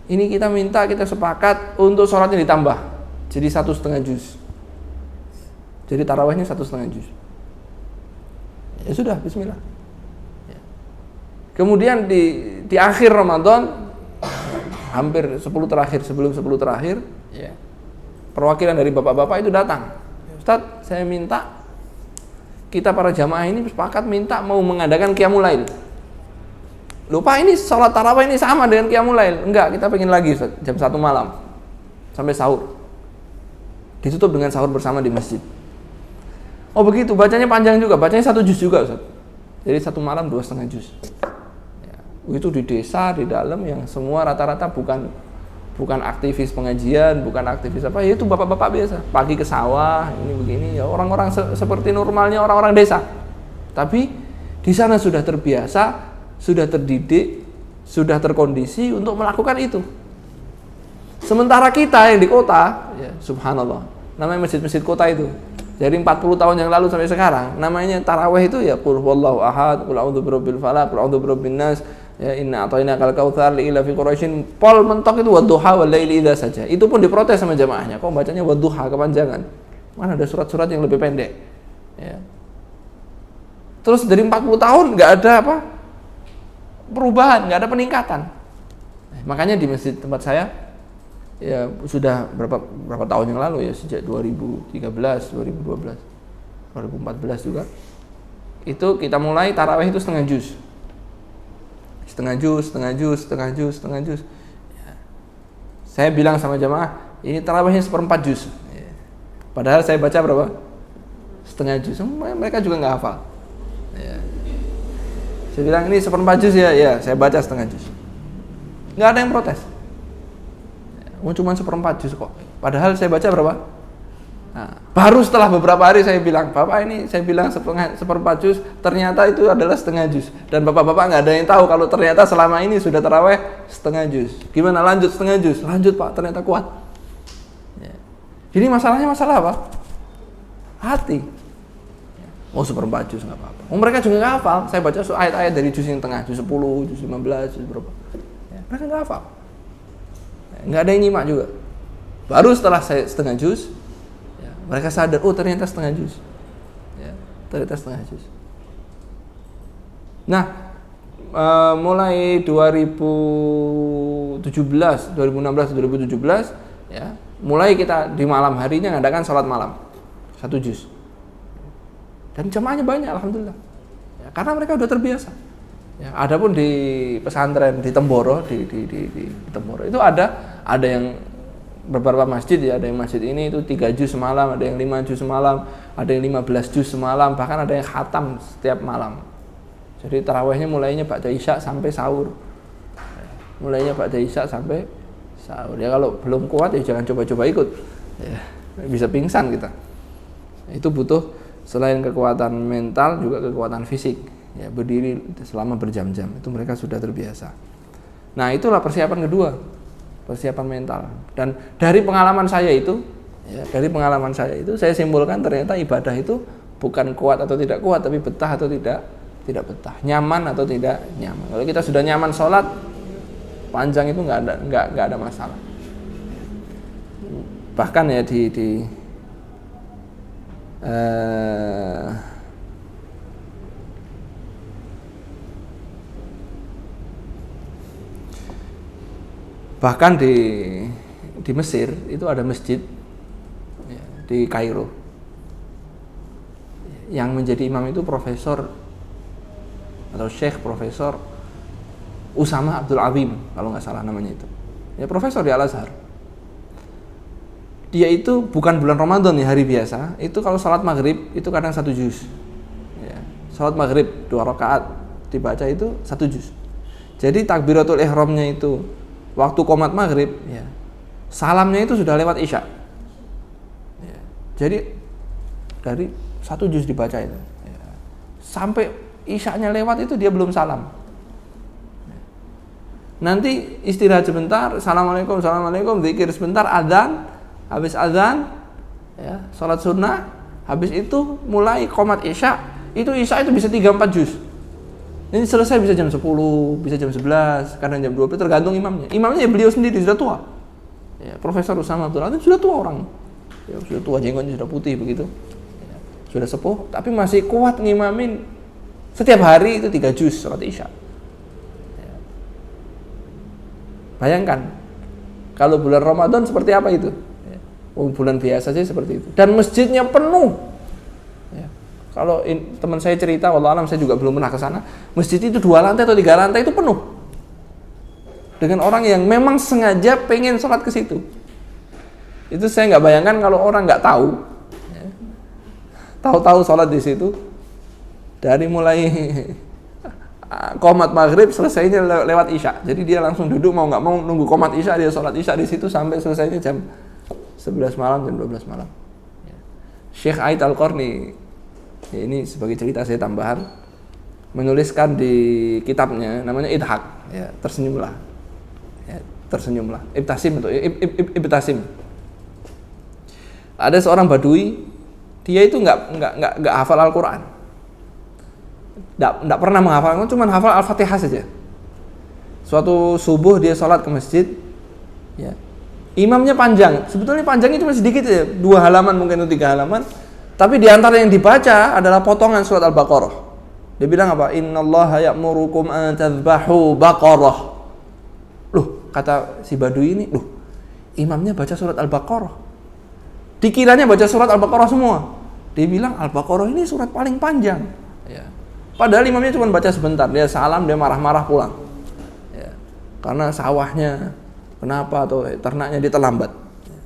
Ini kita minta, kita sepakat untuk sholatnya ditambah jadi 1,5 juz. Jadi tarawihnya 1,5 juz. Ya sudah, Bismillah. Ya. Kemudian di akhir Ramadan, hampir 10 terakhir, sebelum 10 terakhir, ya, perwakilan dari bapak-bapak itu datang. Ustadz, saya minta kita para jamaah ini sepakat minta mau mengadakan qiyamul lail. Lupa ini sholat tarawih ini sama dengan qiyamul lail. Enggak, kita pengen lagi Ustaz, jam 1 malam sampai sahur. Ditutup dengan sahur bersama di masjid. Oh begitu, bacanya panjang juga, bacanya 1 juz juga Ustaz. Jadi 1 malam 2,5 juz. Ya, itu di desa, di dalam yang semua rata-rata bukan aktivis pengajian, bukan aktivis apa, ya itu bapak-bapak biasa. Pagi ke sawah, ini begini, ya orang-orang seperti normalnya orang-orang desa. Tapi di sana sudah terbiasa, sudah terdidik, sudah terkondisi untuk melakukan itu. Sementara kita yang di kota, ya, subhanallah, namanya masjid-masjid kota itu, dari 40 tahun yang lalu sampai sekarang, namanya tarawih itu ya qul huwallahu ahad, qul a'udzu birabbil falaq, qul a'udzu birabbin nas, ya inna a'tainakal kautsar li ila fi quraisyin. Pol mentok itu wadduha wal laili idza saja. Itu pun diprotes sama jamaahnya. Kok bacanya wadduha kepanjangan? Mana ada surat-surat yang lebih pendek. Ya. Terus dari 40 tahun nggak ada apa? Perubahan, nggak ada peningkatan. Makanya di masjid tempat saya ya sudah berapa tahun yang lalu ya, sejak 2013, 2012, 2014 juga itu kita mulai tarawih itu setengah juz. Ya. Saya bilang sama jamaah ini tarawihnya 1/4 juz. Ya. Padahal saya baca berapa? Setengah juz. Mereka juga nggak hafal. Ya. Saya bilang ini 1/4 juz ya, ya saya baca setengah juz. Nggak ada yang protes. Cuma 1/4 juz kok. Padahal saya baca berapa? Nah, baru setelah beberapa hari saya bilang, Bapak ini saya bilang seperempat juz, ternyata itu adalah setengah juz. Dan bapak-bapak nggak ada yang tahu kalau ternyata selama ini sudah taraweh setengah juz. Gimana lanjut setengah juz? Lanjut Pak, ternyata kuat. Ya. Jadi masalahnya masalah apa? Hati. Oh seperempat juz nggak apa-apa. Oh, mereka juga nggak hafal. Saya baca ayat-ayat dari juz yang tengah, juz 10, juz 15, juz berapa. Ya, mereka nggak hafal. Ya, nggak ada yang nyimak juga. Baru setelah saya setengah juz, mereka sadar, oh ternyata setengah juz. Ya, ternyata setengah juz. Nah, mulai 2016, 2017, ya, mulai kita di malam harinya ngadakan sholat malam 1 juz. Dan jamaahnya banyak, alhamdulillah. Ya, karena mereka udah terbiasa. Ya, adapun di pesantren di Temboro, di Temboro itu ada yang beberapa masjid ya, ada yang masjid ini itu 3 juz semalam, ada yang 5 juz semalam, ada yang 15 juz semalam, bahkan ada yang khatam setiap malam. Jadi tarawihnya mulainya ba'da isya sampai sahur. Mulainya ba'da isya sampai sahur. Ya kalau belum kuat ya jangan coba-coba ikut. Ya, bisa pingsan kita. Itu butuh selain kekuatan mental juga kekuatan fisik. Ya, berdiri selama berjam-jam itu mereka sudah terbiasa. Nah, itulah persiapan kedua. Persiapan mental. Dan dari pengalaman saya itu, saya simpulkan ternyata ibadah itu bukan kuat atau tidak kuat, tapi betah atau tidak betah, nyaman atau tidak nyaman. Kalau kita sudah nyaman sholat panjang itu nggak ada masalah. Bahkan ya bahkan di Mesir itu ada masjid ya, di Kairo yang menjadi imam itu profesor atau syekh profesor Usama Abdul Azim kalau nggak salah namanya itu ya, profesor di Al-Azhar. Dia itu bukan bulan Ramadan ya, hari biasa itu kalau sholat maghrib itu kadang 1 juz ya, sholat maghrib 2 rakaat dibaca itu 1 juz. Jadi takbiratul ihramnya itu waktu qomat maghrib, ya, salamnya itu sudah lewat isya. Ya, jadi dari 1 juz dibaca itu, ya, sampai isyanya lewat itu dia belum salam. Ya. Nanti istirahat sebentar, assalamualaikum, zikir sebentar, adzan, habis adzan, ya, sholat sunnah, habis itu mulai qomat isya, itu isya itu bisa 3-4 juz. Ini selesai bisa jam 10, bisa jam 11, kadang jam 12, tergantung imamnya. Imamnya ya beliau sendiri sudah tua. Ya, Profesor Usama Abdul Azim sudah tua orang. Ya, sudah tua, jenggotnya sudah putih begitu. Ya, sudah sepuh, tapi masih kuat ngimamin setiap hari itu 3 juz sholat isya. Ya. Bayangkan kalau bulan Ramadan seperti apa itu? Ya. Bulan biasa saja seperti itu. Dan masjidnya penuh. Ya. Kalau teman saya cerita, wallah alam saya juga belum pernah ke sana. Masjid itu 2 lantai atau 3 lantai itu penuh dengan orang yang memang sengaja pengen sholat ke situ. Itu saya nggak bayangkan kalau orang nggak tahu, ya, tahu-tahu sholat di situ dari mulai qomat maghrib selesainya lewat isya. Jadi dia langsung duduk mau nggak mau nunggu qomat isya, dia sholat isya di situ sampai selesainya jam 11 malam, jam 12 malam. Ya. Syekh Aid Al-Qarni, ya, ini sebagai cerita saya tambahan, menuliskan di kitabnya namanya Idhaq, ya, tersenyumlah, ya, tersenyumlah, Ibtasim itu Ibtasim. Ada seorang badui, dia itu nggak hafal Al-Quran, nggak pernah menghafal, cuma hafal Al-Fatihah saja. Suatu subuh dia sholat ke masjid, ya, imamnya panjang, sebetulnya panjangnya cuma sedikit ya, 2 halaman mungkin atau 3 halaman. Tapi di antara yang dibaca adalah potongan surat Al-Baqarah. Dia bilang apa? Innallaha ya'murukum an tadhbahu baqarah. Loh, kata si badui ini, loh, imamnya baca surat Al-Baqarah. Dikiranya baca surat Al-Baqarah semua. Dia bilang Al-Baqarah ini surat paling panjang. Ya. Padahal imamnya cuma baca sebentar. Dia salam, dia marah-marah pulang. Ya. Karena sawahnya kenapa atau ternaknya dia terlambat. Ya.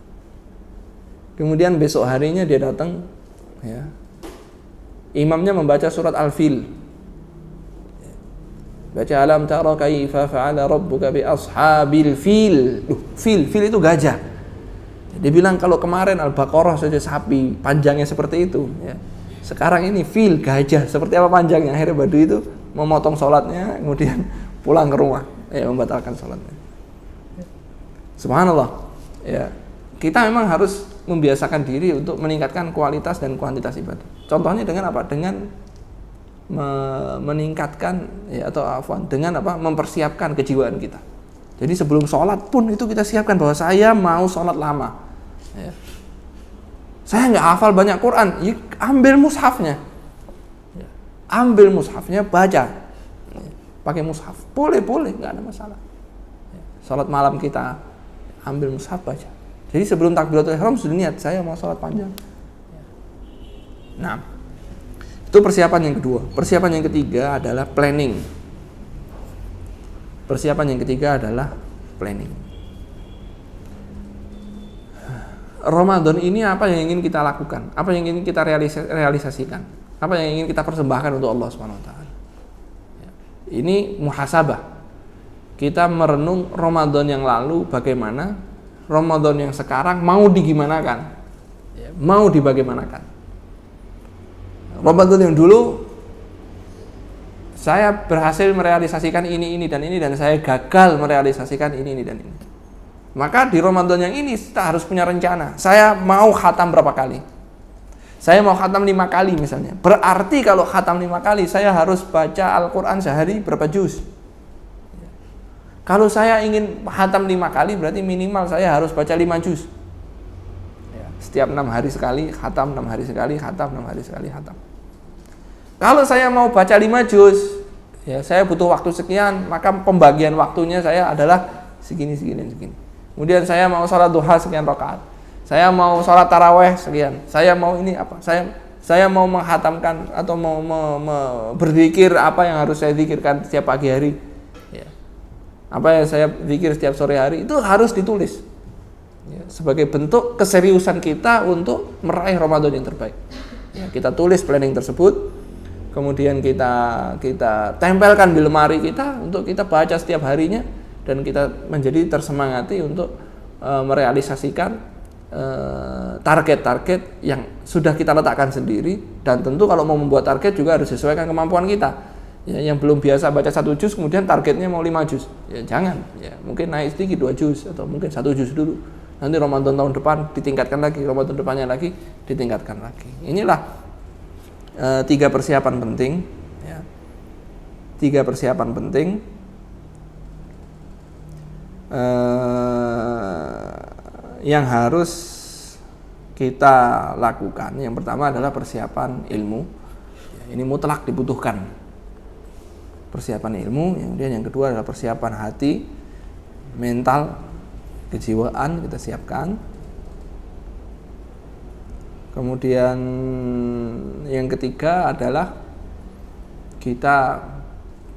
Kemudian besok harinya dia datang. Ya. Imamnya membaca surat Al-Fil. Baca alam tara kaifa fa'ala rabbuka bi ashabil fil. Fil itu gajah. Dia bilang kalau kemarin Al-Baqarah saja sapi panjangnya seperti itu, ya. Sekarang ini fil gajah seperti apa panjangnya. Akhirnya Badui itu memotong sholatnya, kemudian pulang ke rumah, ya, membatalkan sholatnya. Subhanallah, ya. Kita memang harus membiasakan diri untuk meningkatkan kualitas dan kuantitas ibadah. Contohnya dengan apa? Dengan meningkatkan, ya, atau dengan apa? Mempersiapkan kejiwaan kita. Jadi sebelum sholat pun itu kita siapkan bahwa saya mau sholat lama. Ya. Saya nggak hafal banyak Quran, ya, ambil mushafnya, ya. Ambil mushafnya, baca, ya. Pakai mushaf, boleh, nggak ada masalah. Ya. Sholat malam kita ambil mushaf, baca. Jadi sebelum takbiratul ihram sudah niat saya mau sholat panjang. Ya. Nah, itu persiapan yang kedua. Persiapan yang ketiga adalah planning. Persiapan yang ketiga adalah planning. Ramadan ini apa yang ingin kita lakukan? Apa yang ingin kita realisasikan? Apa yang ingin kita persembahkan untuk Allah SWT? Ini muhasabah. Kita merenung Ramadan yang lalu bagaimana, Ramadan yang sekarang mau digimanakan, mau dibagaimanakan. Ramadan yang dulu saya berhasil merealisasikan ini dan saya gagal merealisasikan ini dan ini. Maka di Ramadan yang ini kita harus punya rencana. Saya mau khatam berapa kali? Saya mau khatam 5 kali misalnya. Berarti kalau khatam 5 kali saya harus baca Al-Quran sehari berapa juz? Kalau saya ingin khatam 5 kali berarti minimal saya harus baca 5 juz. Setiap 6 hari sekali khatam, 6 hari sekali khatam, 6 hari sekali khatam. Kalau saya mau baca 5 juz, ya saya butuh waktu sekian, maka pembagian waktunya saya adalah segini. Kemudian saya mau sholat duha sekian rakaat. Saya mau sholat taraweh sekian. Saya mau ini apa? Saya mau menghatamkan atau mau berzikir apa yang harus saya zikirkan setiap pagi hari. Ya. Apa yang saya zikir setiap sore hari itu harus ditulis. Ya, sebagai bentuk keseriusan kita untuk meraih Ramadan yang terbaik. Ya, kita tulis planning tersebut. Kemudian kita tempelkan di lemari kita untuk kita baca setiap harinya dan kita menjadi tersemangati untuk merealisasikan target-target yang sudah kita letakkan sendiri. Dan tentu kalau mau membuat target juga harus sesuaikan kemampuan kita. Ya, yang belum biasa baca 1 juz kemudian targetnya mau 5 juz, ya jangan. Ya, mungkin naik sedikit 2 juz atau mungkin 1 juz dulu. Nanti Ramadan tahun depan ditingkatkan lagi, Ramadan depannya lagi ditingkatkan lagi. Inilah 3 persiapan penting, ya. 3 persiapan penting yang harus kita lakukan. Yang pertama adalah persiapan ilmu, ya, ini mutlak dibutuhkan persiapan ilmu. Kemudian yang kedua adalah persiapan hati, mental, kejiwaan kita siapkan. Kemudian yang ketiga adalah kita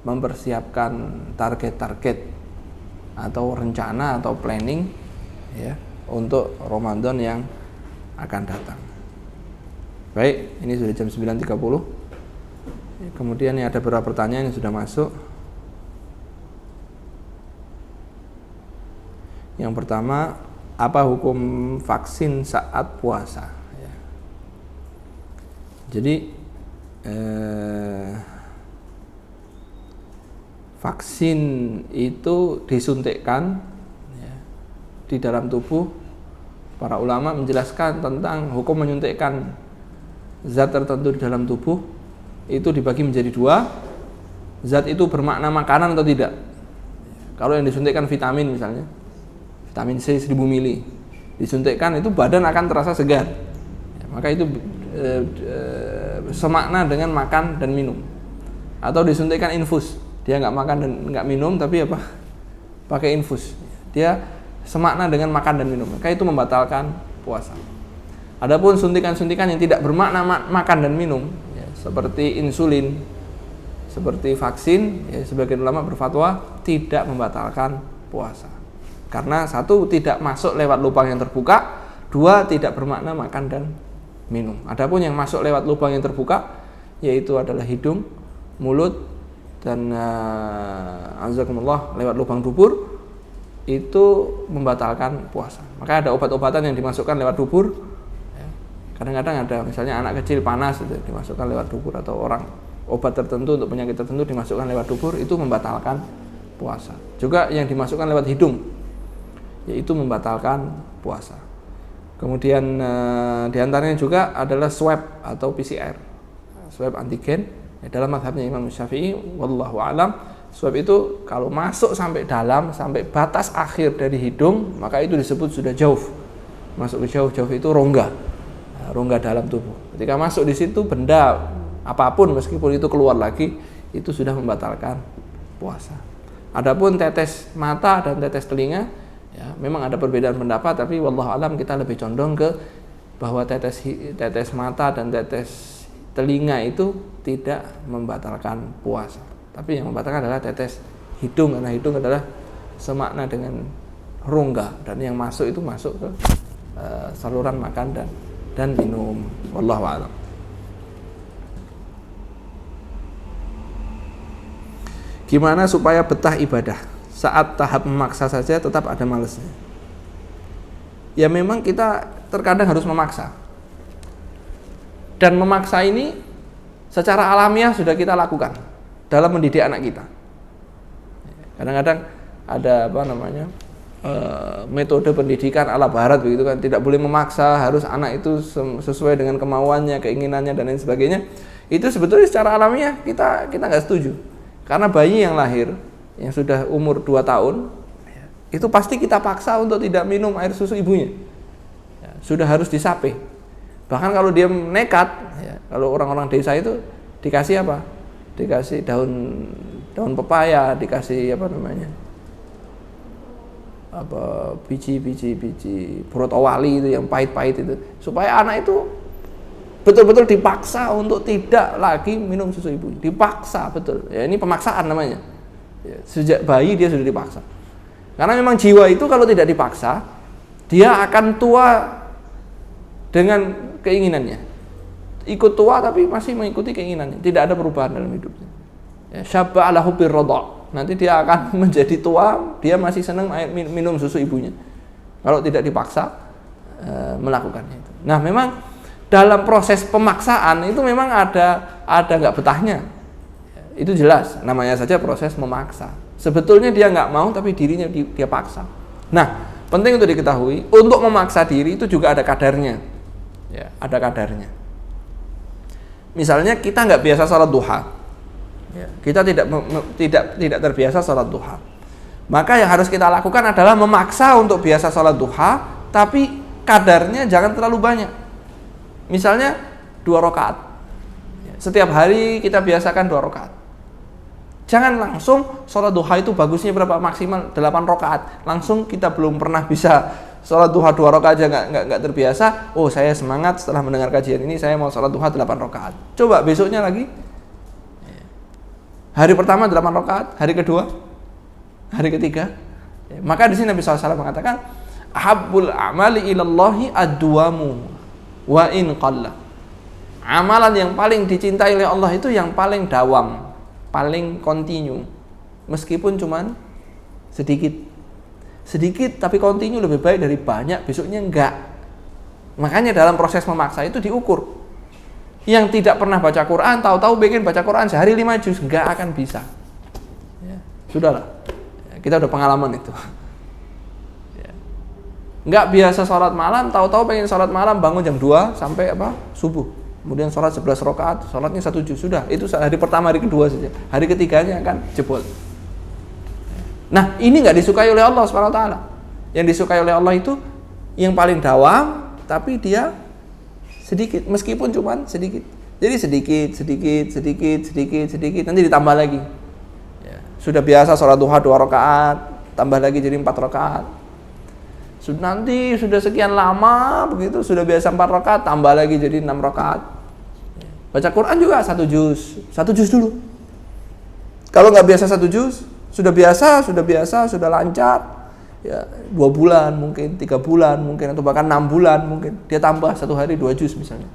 mempersiapkan target-target atau rencana atau planning, ya, untuk Ramadan yang akan datang. Baik, ini sudah jam 9.30. Kemudian ada beberapa pertanyaan yang sudah masuk. Yang pertama, apa hukum vaksin saat puasa? Jadi vaksin itu disuntikkan, ya, di dalam tubuh. Para ulama menjelaskan tentang hukum menyuntikkan zat tertentu di dalam tubuh itu dibagi menjadi 2. Zat itu bermakna makanan atau tidak. Kalau yang disuntikkan vitamin misalnya, vitamin C 1000 mili disuntikkan itu badan akan terasa segar, ya, maka itu semakna dengan makan dan minum. Atau disuntikkan infus, dia nggak makan dan nggak minum tapi apa, pakai infus, dia semakna dengan makan dan minum, maka itu membatalkan puasa. Adapun suntikan-suntikan yang tidak bermakna makan dan minum, ya, seperti insulin, seperti vaksin, ya, sebagian ulama berfatwa tidak membatalkan puasa, karena 1, tidak masuk lewat lubang yang terbuka, 2, tidak bermakna makan dan minum. Adapun yang masuk lewat lubang yang terbuka yaitu adalah hidung, mulut, dan azakumullah lewat lubang dubur, itu membatalkan puasa. Maka ada obat-obatan yang dimasukkan lewat dubur. Kadang-kadang ada misalnya anak kecil panas itu dimasukkan lewat dubur, atau orang obat tertentu untuk penyakit tertentu dimasukkan lewat dubur, itu membatalkan puasa. Juga yang dimasukkan lewat hidung, yaitu membatalkan puasa. Kemudian diantaranya juga adalah swab atau PCR, swab antigen. Dalam mazhabnya Imam Syafi'i, wallahu alam, swab itu kalau masuk sampai dalam, sampai batas akhir dari hidung, maka itu disebut sudah jauh. Masuk ke jauh itu rongga dalam tubuh. Ketika masuk di situ benda apapun, meskipun itu keluar lagi, itu sudah membatalkan puasa. Adapun tetes mata dan tetes telinga, ya, memang ada perbedaan pendapat, tapi wallahu alam kita lebih condong ke bahwa tetes mata dan tetes telinga itu tidak membatalkan puasa. Tapi yang membatalkan adalah tetes hidung, karena hidung adalah semakna dengan rongga, dan yang masuk itu masuk ke saluran makan dan minum. Wallahu a'lam. Gimana supaya betah ibadah? Saat tahap memaksa saja tetap ada malesnya. Ya memang kita terkadang harus memaksa. Dan memaksa ini secara alamiah sudah kita lakukan dalam mendidik anak kita. Kadang-kadang ada metode pendidikan ala barat begitu kan, tidak boleh memaksa, harus anak itu sesuai dengan kemauannya, keinginannya dan lain sebagainya. Itu sebetulnya secara alamiah kita nggak setuju. Karena bayi yang lahir yang sudah umur 2 tahun itu pasti kita paksa untuk tidak minum air susu ibunya. Sudah harus disape. Bahkan kalau dia nekat, ya, kalau orang-orang desa itu dikasih apa? Dikasih daun pepaya, dikasih biji brotowali itu yang pahit-pahit itu, supaya anak itu betul-betul dipaksa untuk tidak lagi minum susu ibu. Dipaksa betul. Ya, ini pemaksaan namanya. Ya, sejak bayi dia sudah dipaksa. Karena memang jiwa itu kalau tidak dipaksa, dia akan tua dengan keinginannya. Ikut tua tapi masih mengikuti keinginannya. Tidak ada perubahan dalam hidupnya. Ya, syabba ala hubbir radha'. Nanti dia akan menjadi tua, dia masih senang minum susu ibunya. Kalau tidak dipaksa melakukannya itu. Nah, memang dalam proses pemaksaan itu memang ada nggak betahnya. Itu jelas, namanya saja proses memaksa. Sebetulnya dia nggak mau, tapi dirinya dia paksa. Nah, penting untuk diketahui, untuk memaksa diri itu juga ada kadarnya. Ya, ada kadarnya. Misalnya kita nggak biasa sholat duha, ya, kita tidak terbiasa sholat duha. Maka yang harus kita lakukan adalah memaksa untuk biasa sholat duha, tapi kadarnya jangan terlalu banyak. Misalnya 2 rakaat. Setiap hari kita biasakan 2 rakaat. Jangan langsung sholat duha itu bagusnya berapa, maksimal 8 rakaat. Langsung kita belum pernah bisa sholat duha 2 rakaat aja nggak terbiasa. Oh, saya semangat setelah mendengar kajian ini, saya mau sholat duha 8 rakaat. Coba besoknya lagi. Hari pertama 8 rakaat, hari kedua, hari ketiga. Maka di sini Nabi SAW mengatakan, ahabbul amali ilallahi adwamu wa in qalla. Amalan yang paling dicintai oleh Allah itu yang paling dawam, paling kontinu, meskipun cuman sedikit tapi kontinu lebih baik dari banyak besoknya enggak. Makanya dalam proses memaksa itu diukur. Yang tidak pernah baca Quran tahu-tahu bikin baca Quran sehari 5 juz, enggak akan bisa. Ya, sudahlah, kita udah pengalaman itu. Nggak biasa sholat malam, tahu-tahu pengen sholat malam, bangun jam 2 sampai subuh, kemudian sholat 11 rakaat, sholatnya 1 juz, sudah, itu hari pertama, hari kedua saja, hari ketiganya akan jebol. Nah, ini nggak disukai oleh Allah SWT. Yang disukai oleh Allah itu yang paling dawam, tapi dia sedikit, meskipun cuman sedikit. Jadi sedikit, nanti ditambah lagi. Ya, sudah biasa sholat duha 2 rakaat, tambah lagi jadi 4 rakaat. Nanti sudah sekian lama begitu, sudah biasa 4 rakaat, tambah lagi jadi 6 rakaat. Baca Quran juga 1 juz dulu. Kalau nggak biasa 1 juz, sudah biasa, sudah lancar, ya 2 bulan mungkin, 3 bulan mungkin, atau bahkan 6 bulan mungkin, dia tambah 1 hari 2 juz misalnya.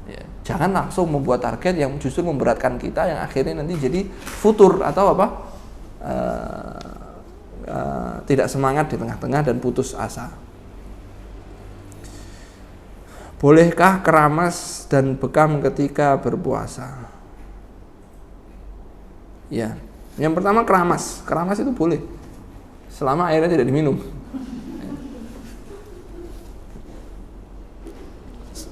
Ya, jangan langsung membuat target yang justru memberatkan kita, yang akhirnya nanti jadi futur atau tidak semangat di tengah-tengah dan putus asa. Bolehkah keramas dan bekam ketika berpuasa? Ya, yang pertama keramas itu boleh selama airnya tidak diminum.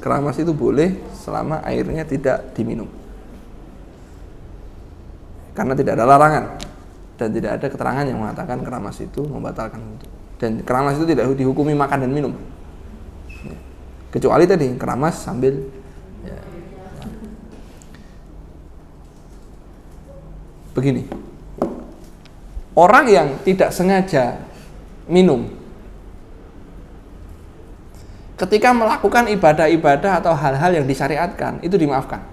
Keramas itu boleh selama airnya tidak diminum, karena tidak ada larangan dan tidak ada keterangan yang mengatakan keramas itu membatalkan wudu. Dan keramas itu tidak dihukumi makan dan minum, kecuali tadi keramas sambil begini. Orang yang tidak sengaja minum ketika melakukan ibadah-ibadah atau hal-hal yang disyariatkan itu dimaafkan.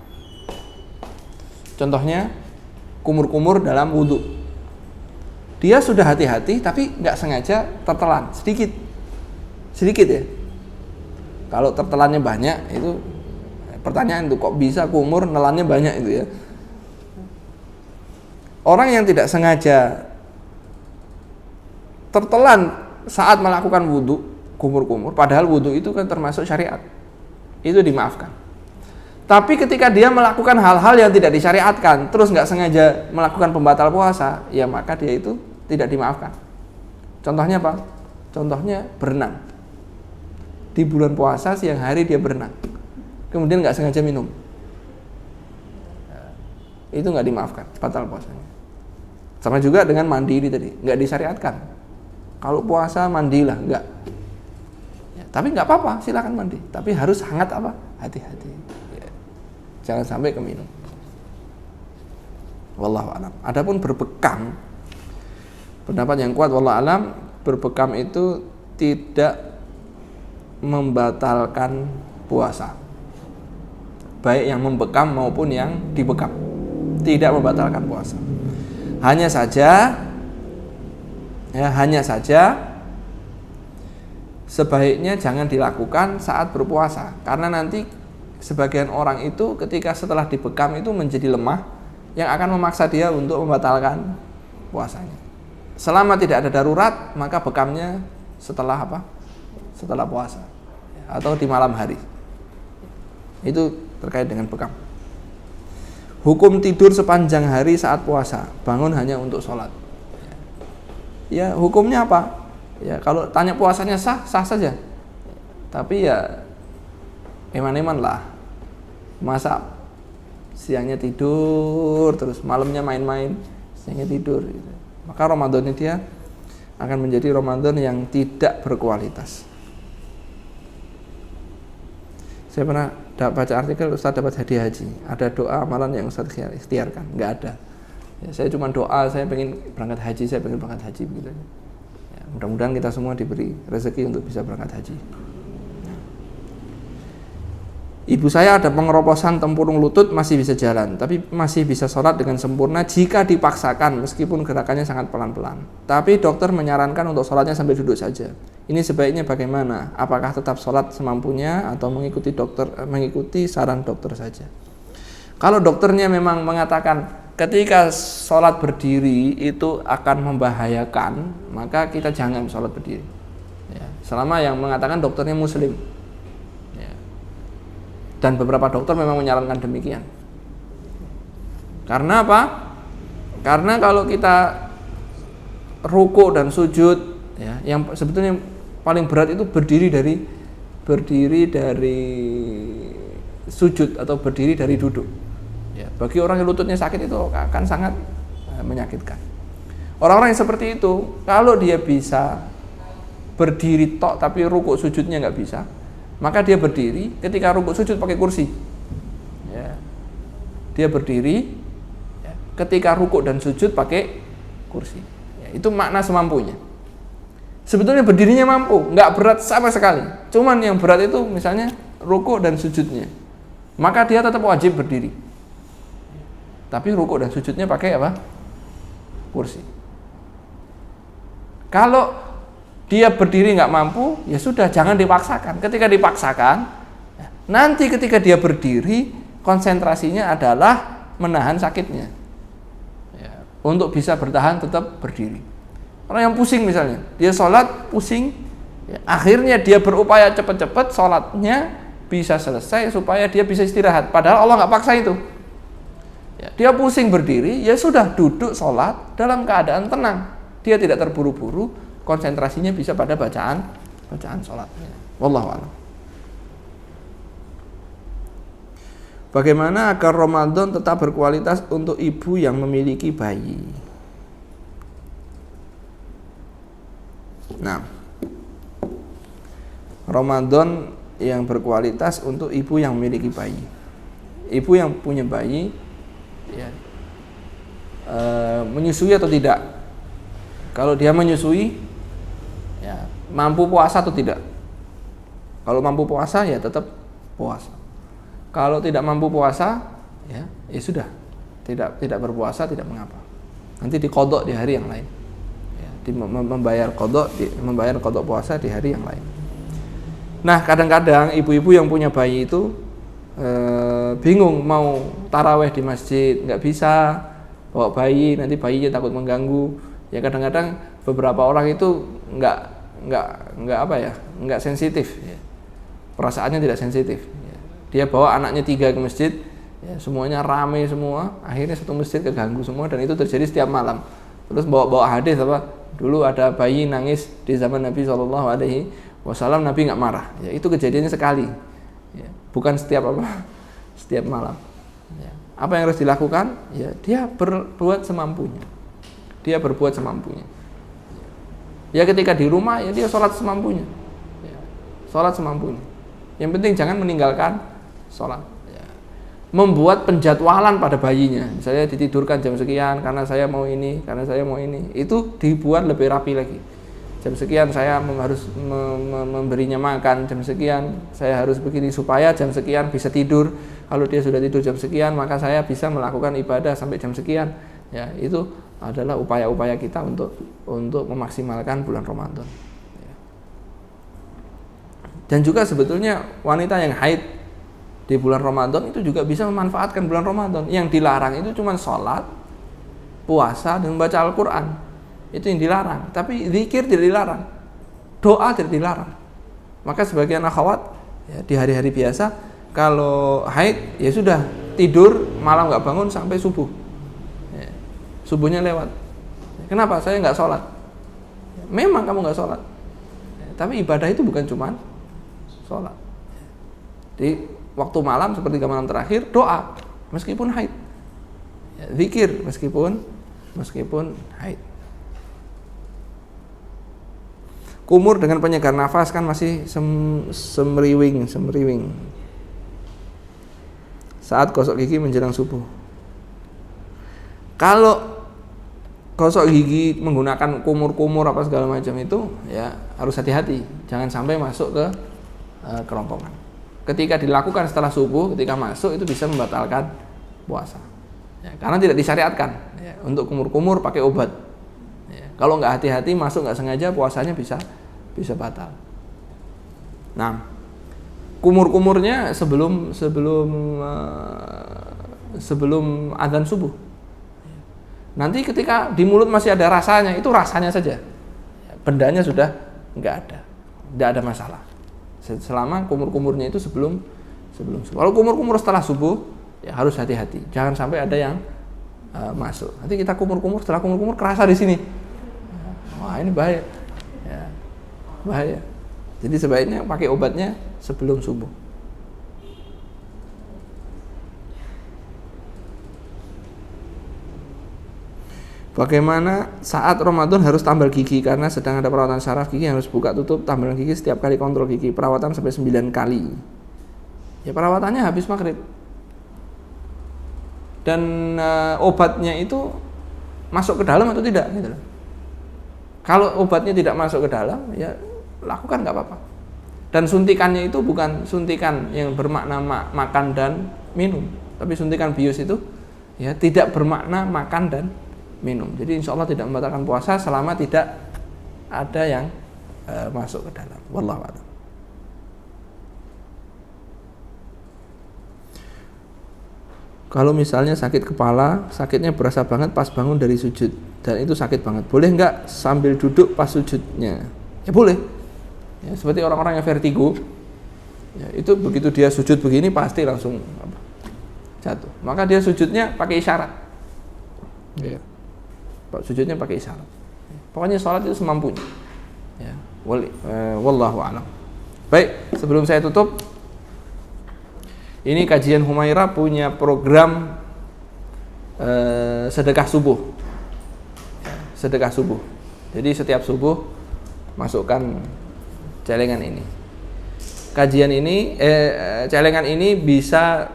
Contohnya kumur-kumur dalam wudhu. Dia sudah hati-hati tapi nggak sengaja tertelan sedikit ya. Kalau tertelannya banyak itu pertanyaan itu, kok bisa kumur nelannya banyak itu ya. Orang yang tidak sengaja tertelan saat melakukan wudhu, kumur-kumur, padahal wudhu itu kan termasuk syariat, itu dimaafkan. Tapi ketika dia melakukan hal-hal yang tidak disyariatkan, terus nggak sengaja melakukan pembatal puasa, ya maka dia itu tidak dimaafkan. Contohnya apa? Contohnya berenang. Di bulan puasa siang hari dia berenang, kemudian nggak sengaja minum, itu nggak dimaafkan, batal puasanya. Sama juga dengan mandi ini tadi, nggak disyariatkan. Kalau puasa mandilah, nggak. Ya, tapi nggak apa-apa, silakan mandi. Tapi harus hangat apa? Hati-hati. Ya, jangan sampai keminum. Wallahu a'lam. Adapun berbekam, pendapat yang kuat wallahu a'lam, berbekam itu tidak membatalkan puasa. Baik yang membekam maupun yang dibekam, tidak membatalkan puasa. Hanya saja sebaiknya jangan dilakukan saat berpuasa, karena nanti sebagian orang itu ketika setelah dibekam itu menjadi lemah, yang akan memaksa dia untuk membatalkan puasanya. Selama tidak ada darurat, maka bekamnya setelah apa? Setelah puasa atau di malam hari. Itu terkait dengan bekam. Hukum tidur sepanjang hari saat puasa, bangun hanya untuk sholat. Ya, hukumnya apa? Ya, kalau tanya puasanya sah saja. Tapi ya eman-eman lah. Masa siangnya tidur terus malamnya main-main, siangnya tidur gitu. Maka Ramadan ini dia akan menjadi Ramadan yang tidak berkualitas. Saya pernah baca artikel Ustaz dapat hadiah haji, ada doa amalan yang Ustaz ikhtiarkan, nggak ada. Ya, saya cuma doa, saya pengen berangkat haji, begitu. Ya, mudah-mudahan kita semua diberi rezeki untuk bisa berangkat haji. Ibu saya ada pengeroposan tempurung lutut, masih bisa jalan, tapi masih bisa sholat dengan sempurna jika dipaksakan, meskipun gerakannya sangat pelan-pelan. Tapi dokter menyarankan untuk sholatnya sambil duduk saja. Ini sebaiknya bagaimana? Apakah tetap sholat semampunya atau mengikuti saran dokter saja? Kalau dokternya memang mengatakan ketika sholat berdiri itu akan membahayakan, maka kita jangan sholat berdiri. Ya, selama yang mengatakan dokternya muslim. Dan beberapa dokter memang menyarankan demikian. Karena apa? Karena kalau kita ruku dan sujud, ya, yang sebetulnya paling berat itu berdiri dari sujud atau berdiri dari duduk. Ya, bagi orang yang lututnya sakit itu akan sangat menyakitkan. Orang-orang yang seperti itu, kalau dia bisa berdiri tok tapi ruku sujudnya nggak bisa, maka dia berdiri, ketika rukuk sujud pakai kursi. Ya. Dia berdiri, ya, ketika rukuk dan sujud pakai kursi. Ya, itu makna semampunya. Sebetulnya berdirinya mampu, nggak berat sama sekali. Cuman yang berat itu misalnya rukuk dan sujudnya. Maka dia tetap wajib berdiri. Tapi rukuk dan sujudnya pakai apa? Kursi. Kalau dia berdiri nggak mampu, ya sudah, jangan dipaksakan. Ketika dipaksakan, nanti ketika dia berdiri, konsentrasinya adalah menahan sakitnya, ya, untuk bisa bertahan tetap berdiri. Orang yang pusing misalnya, dia sholat pusing, ya, akhirnya dia berupaya cepat-cepat sholatnya bisa selesai supaya dia bisa istirahat. Padahal Allah nggak paksa itu. Ya, dia pusing berdiri, ya sudah duduk sholat dalam keadaan tenang. Dia tidak terburu-buru, konsentrasinya bisa pada bacaan sholatnya. Wallahu a'lam. Bagaimana agar Ramadan tetap berkualitas untuk ibu yang memiliki bayi? Nah, Ramadan yang berkualitas untuk ibu yang memiliki bayi. Ibu yang punya bayi, ya, menyusui atau tidak? Kalau dia menyusui, ya, mampu puasa atau tidak? Kalau mampu puasa, ya tetap puasa. Kalau tidak mampu puasa, ya sudah, tidak berpuasa, tidak mengapa. Nanti diqadha di hari yang lain. Membayar qadha puasa di hari yang lain. Nah, kadang-kadang ibu-ibu yang punya bayi itu bingung mau taraweh di masjid, nggak bisa bawa bayi, nanti bayinya takut mengganggu. Ya kadang-kadang beberapa orang itu nggak sensitif, ya. Perasaannya tidak sensitif. Ya. Dia bawa anaknya 3 ke masjid, ya, semuanya ramai semua, akhirnya satu masjid keganggu semua, dan itu terjadi setiap malam. Terus bawa hadis apa? Dulu ada bayi nangis di zaman Nabi SAW, Nabi nggak marah. Ya, itu kejadiannya sekali, ya, bukan setiap malam. Ya. Apa yang harus dilakukan? Ya, dia berbuat semampunya. Ya, ketika di rumah, ya dia sholat semampunya. Ya, sholat semampunya. Yang penting jangan meninggalkan sholat. Ya. Membuat penjadwalan pada bayinya, misalnya ditidurkan jam sekian karena saya mau ini, itu dibuat lebih rapi lagi. Jam sekian saya harus memberinya makan, jam sekian saya harus begini supaya jam sekian bisa tidur. Kalau dia sudah tidur jam sekian, maka saya bisa melakukan ibadah sampai jam sekian. Ya, itu adalah upaya-upaya kita untuk memaksimalkan bulan Ramadan. Ya. Dan juga sebetulnya wanita yang haid di bulan Ramadan itu juga bisa memanfaatkan bulan Ramadan. Yang dilarang itu cuma sholat, puasa, dan membaca Al-Quran. Itu yang dilarang. Tapi zikir tidak dilarang, doa tidak dilarang. Maka sebagian akhwat, ya, di hari-hari biasa kalau haid, ya sudah tidur malam nggak bangun sampai subuh. Ya, subuhnya lewat. Kenapa? Saya nggak sholat. Memang kamu nggak sholat, ya, tapi ibadah itu bukan cuma sholat. Di waktu malam seperti malam terakhir, doa meskipun haid, ya, zikir meskipun haid. Kumur dengan penyegar nafas kan masih semriwing saat gosok gigi menjelang subuh. Kalau gosok gigi menggunakan kumur apa segala macam itu, ya harus hati-hati, jangan sampai masuk ke kerongkongan. Ketika dilakukan setelah subuh, ketika masuk itu bisa membatalkan puasa, ya, karena tidak disyariatkan, ya, untuk kumur-kumur pakai obat, ya. Kalau nggak hati-hati masuk nggak sengaja, puasanya bisa batal. Nah, kumur-kumurnya sebelum adzan subuh. Nanti ketika di mulut masih ada rasanya, itu rasanya saja, bendanya sudah tidak ada masalah. Selama kumur-kumurnya itu sebelum subuh. Kalau kumur-kumur setelah subuh, ya harus hati-hati, jangan sampai ada yang masuk. Nanti kita kumur-kumur, setelah kumur-kumur kerasa di sini, wah ini bahaya, ya, bahaya. Jadi sebaiknya pakai obatnya sebelum subuh. Bagaimana saat Ramadan harus tambal gigi karena sedang ada perawatan syaraf gigi, harus buka tutup tambalan gigi setiap kali kontrol gigi, perawatan sampai 9 kali. Ya perawatannya habis maghrib. Dan obatnya itu masuk ke dalam atau tidak gitu loh. Kalau obatnya tidak masuk ke dalam, ya lakukan nggak apa-apa. Dan suntikannya itu bukan suntikan yang bermakna makan dan minum, tapi suntikan bius itu ya tidak bermakna makan dan minum. Jadi insya Allah tidak membatalkan puasa selama tidak ada yang masuk ke dalam. Wallahu a'lam. Kalau misalnya sakit kepala, sakitnya berasa banget pas bangun dari sujud, dan itu sakit banget, boleh nggak sambil duduk pas sujudnya? Ya boleh. Ya, seperti orang-orang yang vertigo, ya, itu begitu dia sujud begini pasti langsung jatuh. Maka dia sujudnya pakai isyarat. Ya. Sujudnya pakai isyarat. Pokoknya sholat itu semampunya. Ya. Wallahu a'lam. Baik, sebelum saya tutup, ini kajian Humairah punya program sedekah subuh. Sedekah subuh. Jadi setiap subuh masukkan celengan ini. Kajian ini, celengan ini bisa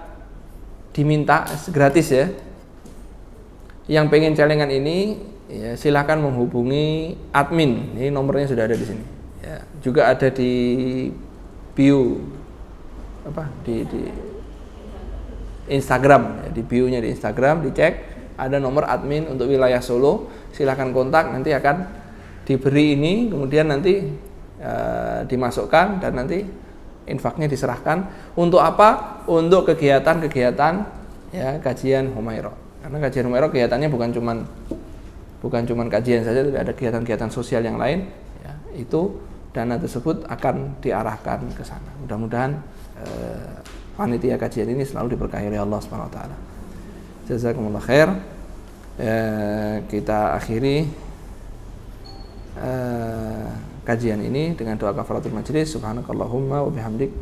diminta gratis ya. Yang pengen celengan ini, ya, silahkan menghubungi admin. Ini nomornya sudah ada di sini. Ya, juga ada di bio, di Instagram, ya, di bio-nya di Instagram, dicek ada nomor admin untuk wilayah Solo, silahkan kontak, nanti akan diberi ini, kemudian nanti dimasukkan dan nanti infaknya diserahkan untuk apa? Untuk kegiatan-kegiatan ya kajian Humairah. Karena kajian Humairah kegiatannya bukan cuman kajian saja, tapi ada kegiatan-kegiatan sosial yang lain, ya, itu dana tersebut akan diarahkan ke sana. Mudah-mudahan panitia kajian ini selalu diberkahi oleh Allah Subhanahu wa taala. Jazakumullah khair. Kita akhiri kajian ini dengan doa kafaratul majlis. Subhanakallahumma wa bihamdik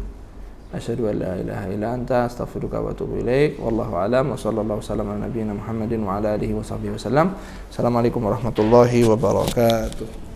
asyhadu an la ilaha illa anta astaghfiruka wa atubu ilaik. Wallahu a'lam wa sallallahu wasallam ala nabiyyina Muhammadin wa ala alihi wa sahbihi wasallam. Assalamualaikum warahmatullahi wabarakatuh.